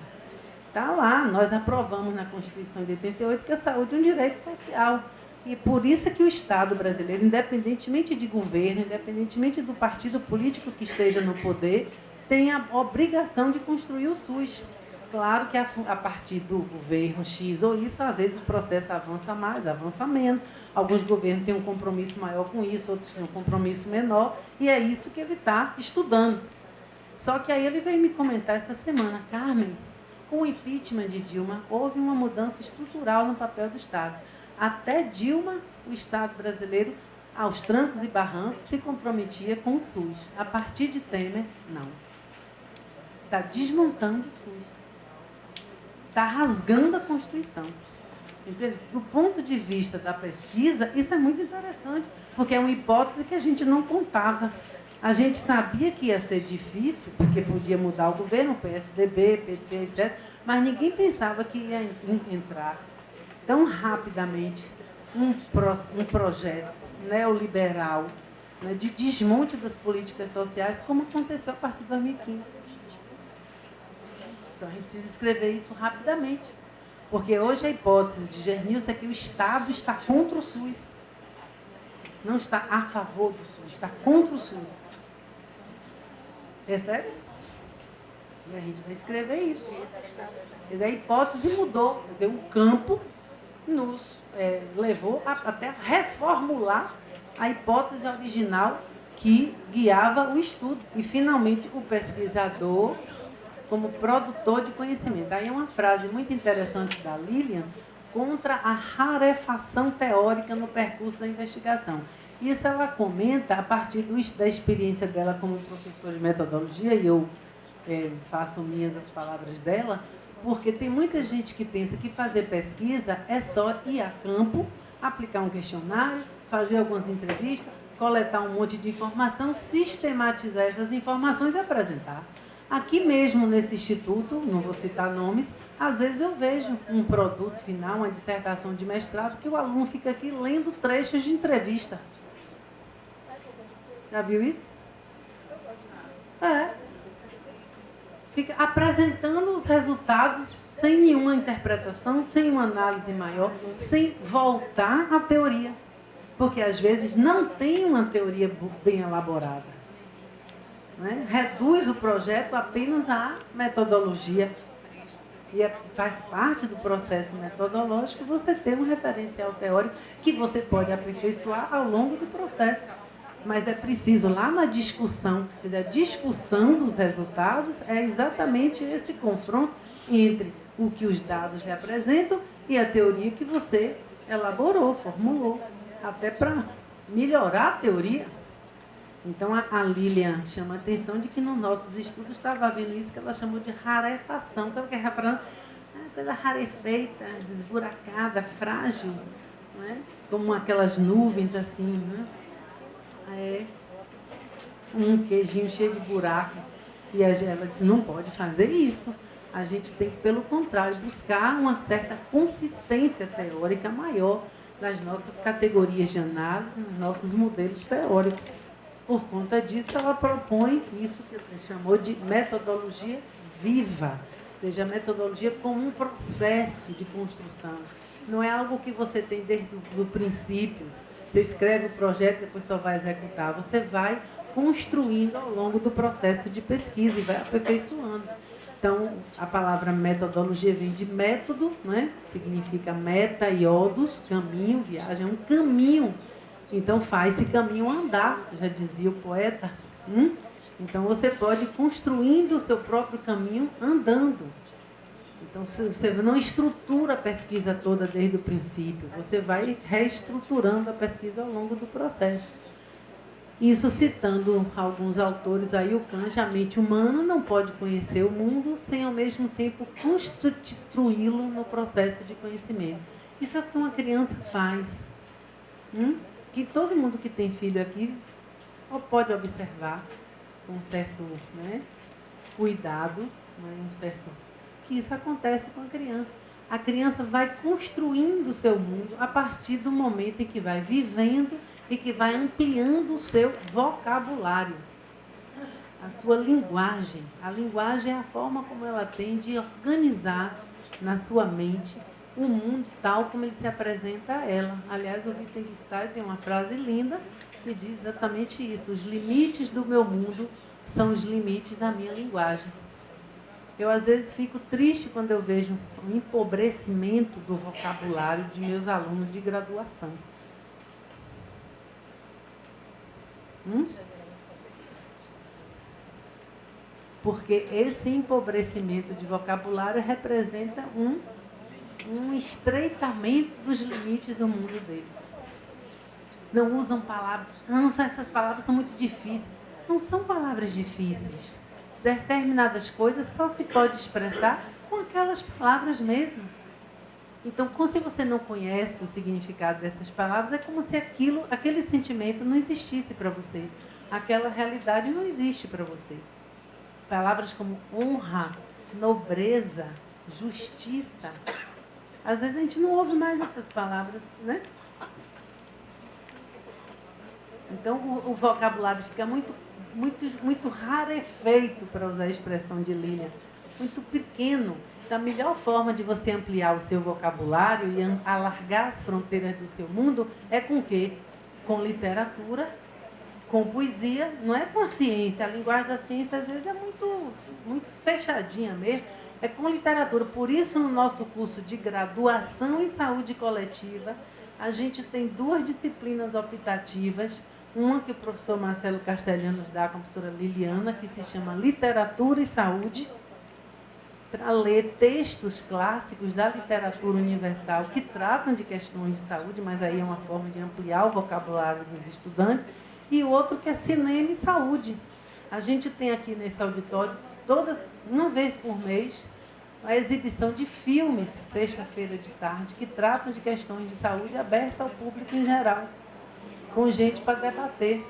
Está lá, nós aprovamos na Constituição de 88 que a saúde é um direito social. E por isso que o Estado brasileiro, independentemente de governo, independentemente do partido político que esteja no poder, tem a obrigação de construir o SUS. Claro que a partir do governo X ou Y, às vezes o processo avança mais, avança menos. Alguns governos têm um compromisso maior com isso, outros têm um compromisso menor, e é isso que ele está estudando. Só que aí ele veio me comentar essa semana, Carmen, com o impeachment de Dilma, houve uma mudança estrutural no papel do Estado. Até Dilma, o Estado brasileiro, aos trancos e barrancos, se comprometia com o SUS. A partir de Temer, não. Está desmontando o SUS. Está rasgando a Constituição. Entendeu? Do ponto de vista da pesquisa, isso é muito interessante, porque é uma hipótese que a gente não contava. A gente sabia que ia ser difícil, porque podia mudar o governo, o PSDB, PT, etc., mas ninguém pensava que ia entrar tão rapidamente um projeto neoliberal, né, de desmonte das políticas sociais, como aconteceu a partir de 2015. Então, a gente precisa escrever isso rapidamente. Porque hoje a hipótese de Jair Nilson é que o Estado está contra o SUS. Não está a favor do SUS, está contra o SUS. Percebe? E a gente vai escrever isso. E a hipótese mudou. Quer dizer, o campo nos levou até a reformular a hipótese original que guiava o estudo. E, finalmente, o pesquisador como produtor de conhecimento. Aí é uma frase muito interessante da Lilian contra a rarefação teórica no percurso da investigação. Isso ela comenta a partir da experiência dela como professora de metodologia, e eu faço minhas as palavras dela, porque tem muita gente que pensa que fazer pesquisa é só ir a campo, aplicar um questionário, fazer algumas entrevistas, coletar um monte de informação, sistematizar essas informações e apresentar. Aqui mesmo, nesse instituto, não vou citar nomes, às vezes eu vejo um produto final, uma dissertação de mestrado, que o aluno fica aqui lendo trechos de entrevista. Já viu isso? Fica apresentando os resultados sem nenhuma interpretação, sem uma análise maior, sem voltar à teoria. Porque, às vezes, não tem uma teoria bem elaborada. Né? Reduz o projeto apenas à metodologia. E faz parte do processo metodológico você ter um referencial teórico que você pode aperfeiçoar ao longo do processo. Mas é preciso, lá na discussão, quer dizer, a discussão dos resultados é exatamente esse confronto entre o que os dados representam e a teoria que você elaborou, formulou, até para melhorar a teoria. Então, a Lilian chama a atenção de que nos nossos estudos estava havendo isso que ela chamou de rarefação. Sabe o que é rarefação? Coisa rarefeita, esburacada, frágil, não é? Como aquelas nuvens assim, né? Um queijinho cheio de buraco. E ela disse, não pode fazer isso. A gente tem que, pelo contrário, buscar uma certa consistência teórica maior nas nossas categorias de análise, nos nossos modelos teóricos. Por conta disso, ela propõe isso que ele chamou de metodologia viva, ou seja, a metodologia como um processo de construção. Não é algo que você tem desde o princípio. Você escreve o projeto e depois só vai executar. Você vai construindo ao longo do processo de pesquisa e vai aperfeiçoando. Então, a palavra metodologia vem de método, né? Significa meta e odos, caminho, viagem, é um caminho. Então, faz esse caminho andar, já dizia o poeta. Então, você pode ir construindo o seu próprio caminho andando. Então, você não estrutura a pesquisa toda desde o princípio, você vai reestruturando a pesquisa ao longo do processo. Isso citando alguns autores aí, o Kant, a mente humana não pode conhecer o mundo sem, ao mesmo tempo, constituí-lo no processo de conhecimento. Isso é o que uma criança faz. Que todo mundo que tem filho aqui pode observar com um certo cuidado, que isso acontece com a criança. A criança vai construindo o seu mundo a partir do momento em que vai vivendo e que vai ampliando o seu vocabulário, a sua linguagem. A linguagem é a forma como ela tem de organizar na sua mente o mundo tal como ele se apresenta a ela. Aliás, o Wittgenstein tem uma frase linda que diz exatamente isso: os limites do meu mundo são os limites da minha linguagem. Eu, às vezes, fico triste quando eu vejo o empobrecimento do vocabulário de meus alunos de graduação. Porque esse empobrecimento de vocabulário representa um estreitamento dos limites do mundo deles. Não usam palavras, essas palavras são muito difíceis. Não são palavras difíceis. Determinadas coisas só se pode expressar com aquelas palavras mesmo. Então, se você não conhece o significado dessas palavras, é como se aquele sentimento não existisse para você. Aquela realidade não existe para você. Palavras como honra, nobreza, justiça. Às vezes a gente não ouve mais essas palavras, né? Então, o vocabulário fica muito rarefeito, para usar a expressão de Lilian, muito pequeno. Então, a melhor forma de você ampliar o seu vocabulário e alargar as fronteiras do seu mundo é com o quê? Com literatura, com poesia, não é com a ciência. A linguagem da ciência, às vezes, é muito fechadinha mesmo. É com literatura. Por isso, no nosso curso de graduação em saúde coletiva, a gente tem 2 disciplinas optativas. Uma que o professor Marcelo Castelhano nos dá com a professora Liliana, que se chama Literatura e Saúde, para ler textos clássicos da literatura universal que tratam de questões de saúde, mas aí é uma forma de ampliar o vocabulário dos estudantes. E outro que é Cinema e Saúde. A gente tem aqui nesse auditório, uma vez por mês, a exibição de filmes, sexta-feira de tarde, que tratam de questões de saúde aberta ao público em geral, com gente para debater.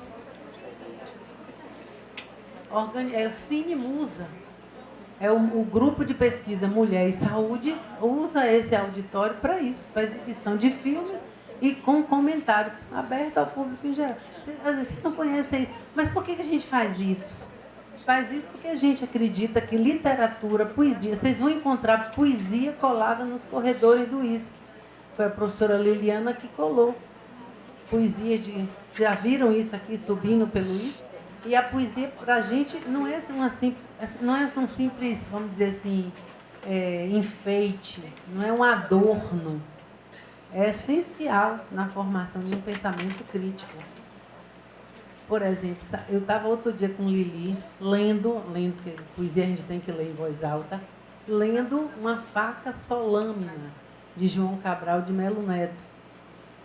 É o Cine Musa. É o grupo de pesquisa Mulher e Saúde usa esse auditório para isso, para exibição de filmes e com comentários abertos ao público em geral. Às vezes você não conhece isso, mas por que a gente faz isso? Faz isso porque a gente acredita que literatura, poesia, vocês vão encontrar poesia colada nos corredores do ISC. Foi a professora Liliana que colou poesia já viram isso aqui subindo pelo ISC? E a poesia, para a gente, não é um simples, vamos dizer assim, enfeite, não é um adorno. É essencial na formação de um pensamento crítico. Por exemplo, eu estava outro dia com Lili, lendo, porque poesia a gente tem que ler em voz alta, lendo Uma Faca Só Lâmina, de João Cabral de Melo Neto.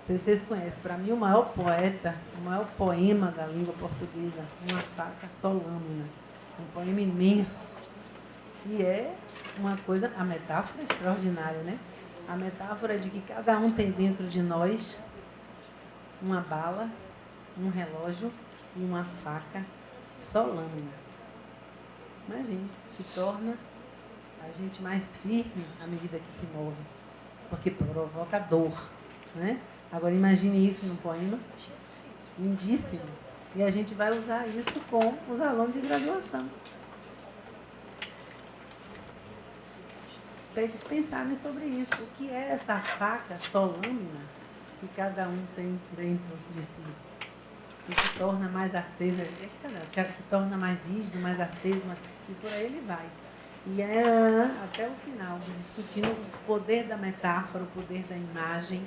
Não sei se vocês conhecem, para mim o maior poeta, o maior poema da língua portuguesa, Uma Faca Só Lâmina. Um poema imenso. E é uma coisa, a metáfora é extraordinária, né? A metáfora de que cada um tem dentro de nós uma bala, um relógio e uma faca só lâmina. Imagine, que torna a gente mais firme à medida que se move, porque provoca dor, né? Agora imagine isso num poema lindíssimo. E a gente vai usar isso com os alunos de graduação. Para eles pensarem sobre isso. O que é essa faca só lâmina que cada um tem dentro de si? E que torna mais acesa, que torna mais rígido, mais aceso, e por aí ele vai. E até o final, discutindo o poder da metáfora, o poder da imagem,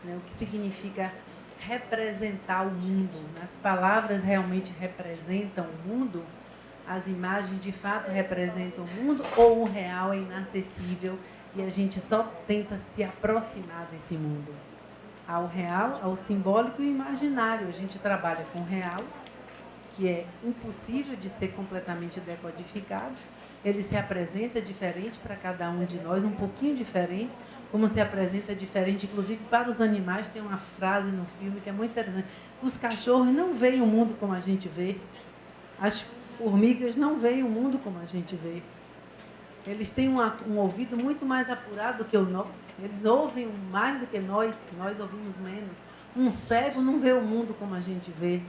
né, o que significa representar o mundo. As palavras realmente representam o mundo? As imagens de fato representam o mundo? Ou o real é inacessível e a gente só tenta se aproximar desse mundo? Ao real, ao simbólico e imaginário. A gente trabalha com o real, que é impossível de ser completamente decodificado. Ele se apresenta diferente para cada um de nós, um pouquinho diferente, como se apresenta diferente, inclusive para os animais. Tem uma frase no filme que é muito interessante. Os cachorros não veem o mundo como a gente vê. As formigas não veem o mundo como a gente vê. Eles têm um ouvido muito mais apurado do que o nosso. Eles ouvem mais do que nós ouvimos menos. Um cego não vê o mundo como a gente vê.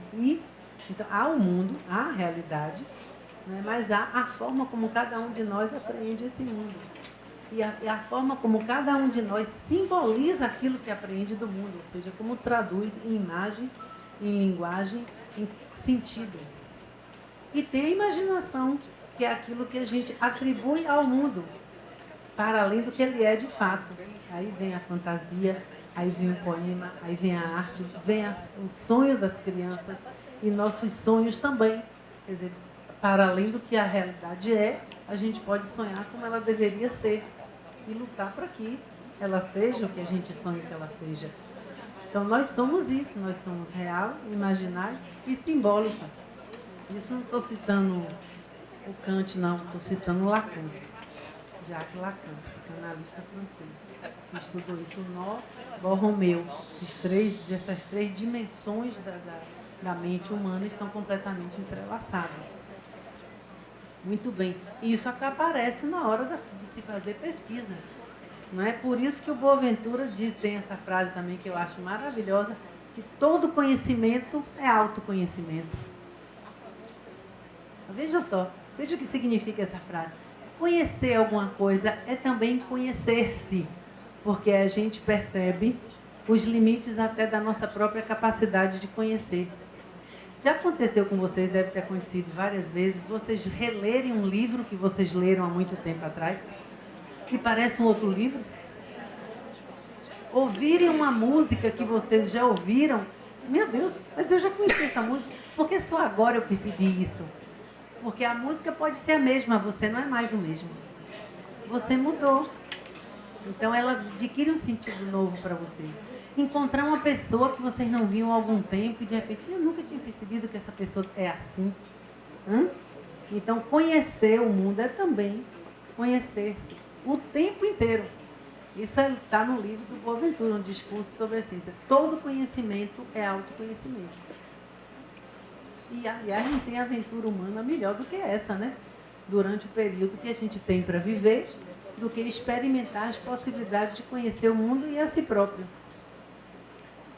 Então, há o mundo, há a realidade, né? Mas há a forma como cada um de nós apreende esse mundo. E a forma como cada um de nós simboliza aquilo que apreende do mundo, ou seja, como traduz em imagens, em linguagem, em sentido. E tem a imaginação, que é aquilo que a gente atribui ao mundo, para além do que ele é de fato. Aí vem a fantasia, aí vem o poema, aí vem a arte, vem o sonho das crianças e nossos sonhos também. Quer dizer, para além do que a realidade é, a gente pode sonhar como ela deveria ser e lutar para que ela seja o que a gente sonha que ela seja. Então, nós somos isso, nós somos real, imaginário e simbólico. Isso não estou citando o Kant, não, estou citando Lacan, Jacques Lacan, psicanalista francês, que estudou isso no Borromeu. Essas três dimensões da mente humana estão completamente entrelaçadas. Muito bem. E isso aparece na hora de se fazer pesquisa. Não é por isso que o Boaventura tem essa frase também que eu acho maravilhosa, que todo conhecimento é autoconhecimento. Veja só, veja o que significa essa frase. Conhecer alguma coisa é também conhecer-se, porque a gente percebe os limites até da nossa própria capacidade de conhecer. Já aconteceu com vocês, deve ter acontecido várias vezes, vocês relerem um livro que vocês leram há muito tempo atrás e parece um outro livro? Ouvirem uma música que vocês já ouviram, meu Deus, mas eu já conheci essa música, por que só agora eu percebi isso? Porque a música pode ser a mesma, você não é mais o mesmo. Você mudou. Então ela adquire um sentido novo para você. Encontrar uma pessoa que vocês não viam há algum tempo e de repente, eu nunca tinha percebido que essa pessoa é assim. Então conhecer o mundo é também conhecer-se o tempo inteiro. Isso está no livro do Boaventura, um discurso sobre a ciência. Todo conhecimento é autoconhecimento. E, aliás, não tem aventura humana melhor do que essa, né? Durante o período que a gente tem para viver, do que experimentar as possibilidades de conhecer o mundo e a si próprio.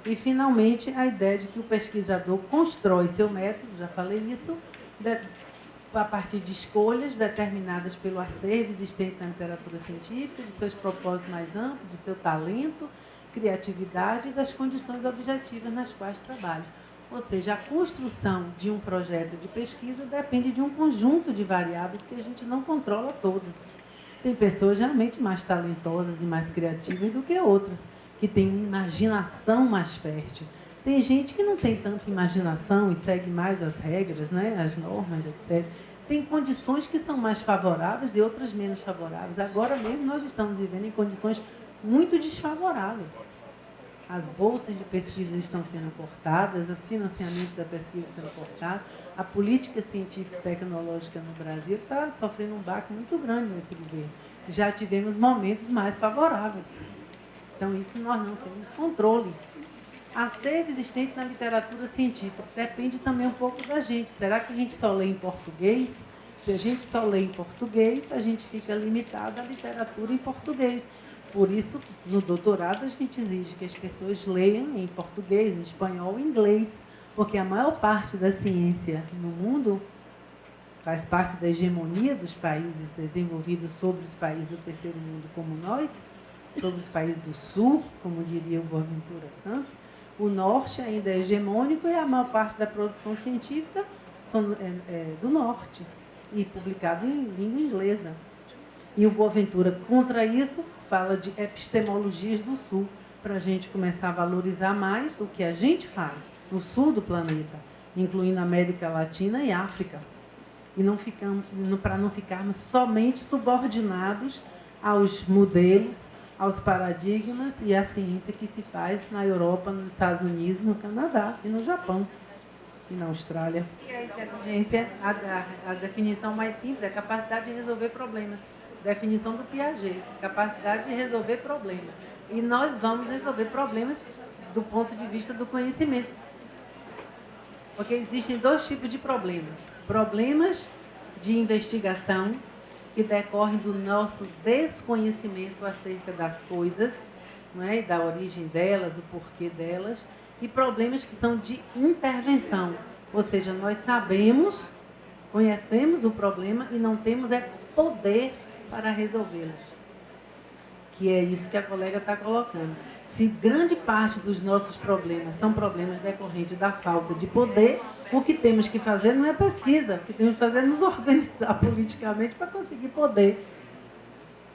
E, finalmente, a ideia de que o pesquisador constrói seu método, já falei isso, a partir de escolhas determinadas pelo acervo existente na literatura científica, de seus propósitos mais amplos, de seu talento, criatividade e das condições objetivas nas quais trabalha. Ou seja, a construção de um projeto de pesquisa depende de um conjunto de variáveis que a gente não controla todas. Tem pessoas realmente mais talentosas e mais criativas do que outras, que têm uma imaginação mais fértil. Tem gente que não tem tanta imaginação e segue mais as regras, né, as normas, etc. Tem condições que são mais favoráveis e outras menos favoráveis. Agora mesmo nós estamos vivendo em condições muito desfavoráveis. As bolsas de pesquisa estão sendo cortadas, o financiamento da pesquisa sendo cortado, a política científica e tecnológica no Brasil está sofrendo um baque muito grande nesse governo. Já tivemos momentos mais favoráveis. Então, isso nós não temos controle. Acervo existente na literatura científica depende também um pouco da gente. Será que a gente só lê em português? Se a gente só lê em português, a gente fica limitado à literatura em português. Por isso, no doutorado, a gente exige que as pessoas leiam em português, em espanhol e inglês, porque a maior parte da ciência no mundo faz parte da hegemonia dos países desenvolvidos sobre os países do terceiro mundo como nós, sobre os países do sul, como diria o Boaventura Santos. O norte ainda é hegemônico e a maior parte da produção científica é do norte e publicado em língua inglesa. E o Boaventura, contra isso, fala de epistemologias do sul, para a gente começar a valorizar mais o que a gente faz no sul do planeta, incluindo América Latina e África. E para não ficarmos somente subordinados aos modelos, aos paradigmas e à ciência que se faz na Europa, nos Estados Unidos, no Canadá e no Japão e na Austrália. E a inteligência, a definição mais simples é a capacidade de resolver problemas. Definição do Piaget, capacidade de resolver problemas. E nós vamos resolver problemas do ponto de vista do conhecimento. Porque existem dois tipos de problemas. Problemas de investigação, que decorrem do nosso desconhecimento acerca das coisas, não é? Da origem delas, do porquê delas, e problemas que são de intervenção. Ou seja, nós sabemos, conhecemos o problema e não temos poder para resolvê-los. Que é isso que a colega está colocando. Se grande parte dos nossos problemas são problemas decorrentes da falta de poder, o que temos que fazer não é pesquisa, o que temos que fazer é nos organizar politicamente para conseguir poder.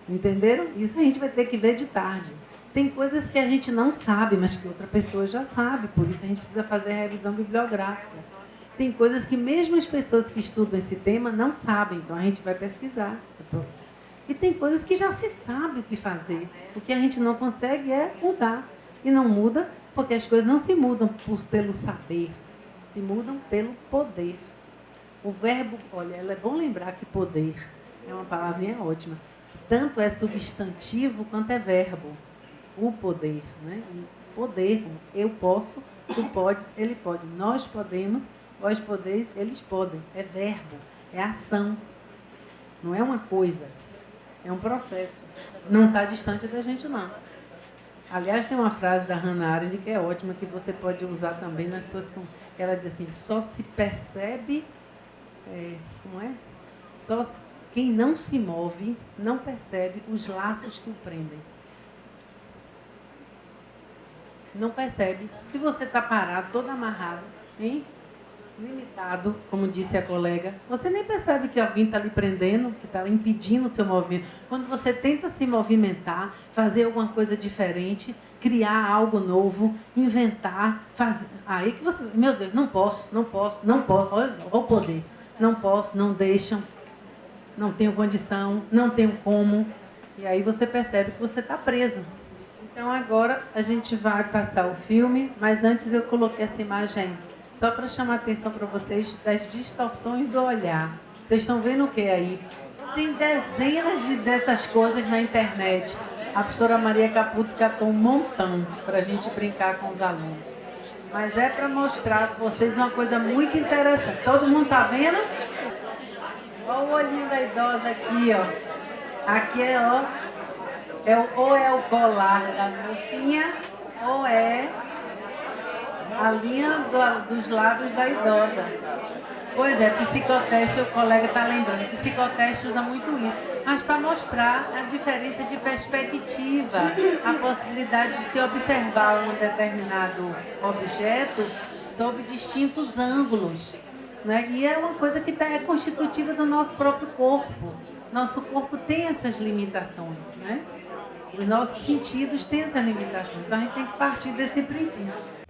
Entenderam? Isso a gente vai ter que ver de tarde. Tem coisas que a gente não sabe, mas que outra pessoa já sabe, por isso a gente precisa fazer a revisão bibliográfica. Tem coisas que mesmo as pessoas que estudam esse tema não sabem, então a gente vai pesquisar. E tem coisas que já se sabe o que fazer. O que a gente não consegue é mudar. E não muda porque as coisas não se mudam pelo saber, se mudam pelo poder. O verbo, olha, é bom lembrar que poder é uma palavrinha ótima. Tanto é substantivo quanto é verbo. O poder, né? E poder, eu posso, tu podes, ele pode. Nós podemos, vós podeis, eles podem. É verbo, é ação. Não é uma coisa. É um processo. Não está distante da gente, não. Aliás, tem uma frase da Hannah Arendt que é ótima, que você pode usar também nas suas... Ela diz assim, só se percebe... como é? Só quem não se move não percebe os laços que o prendem. Não percebe. Se você está parado, todo amarrado, hein? Limitado, como disse a colega, você nem percebe que alguém está lhe prendendo, que está impedindo o seu movimento. Quando você tenta se movimentar, fazer alguma coisa diferente, criar algo novo, inventar, fazer... Aí que você... Meu Deus, não posso. Olha o poder. Não posso, não deixam, não tenho condição, não tenho como. E aí você percebe que você está preso. Então agora a gente vai passar o filme, mas antes eu coloquei essa imagem só para chamar a atenção para vocês das distorções do olhar. Vocês estão vendo o que aí? Tem dezenas dessas coisas na internet. A professora Maria Caputo catou um montão para a gente brincar com os alunos. Mas é para mostrar para vocês uma coisa muito interessante. Todo mundo está vendo? Olha o olhinho da idosa aqui, ó. Aqui é, ó. Ou é o colar da mocinha, ou é a linha dos lábios da idosa. Pois é, psicoteste, o colega está lembrando, psicoteste usa muito isso, mas para mostrar a diferença de perspectiva, a possibilidade de se observar um determinado objeto sob distintos ângulos, né? E é uma coisa que é constitutiva do nosso próprio corpo. nosso corpo tem essas limitações, né? Os nossos sentidos têm essa limitação. Então, a gente tem que partir desse princípio.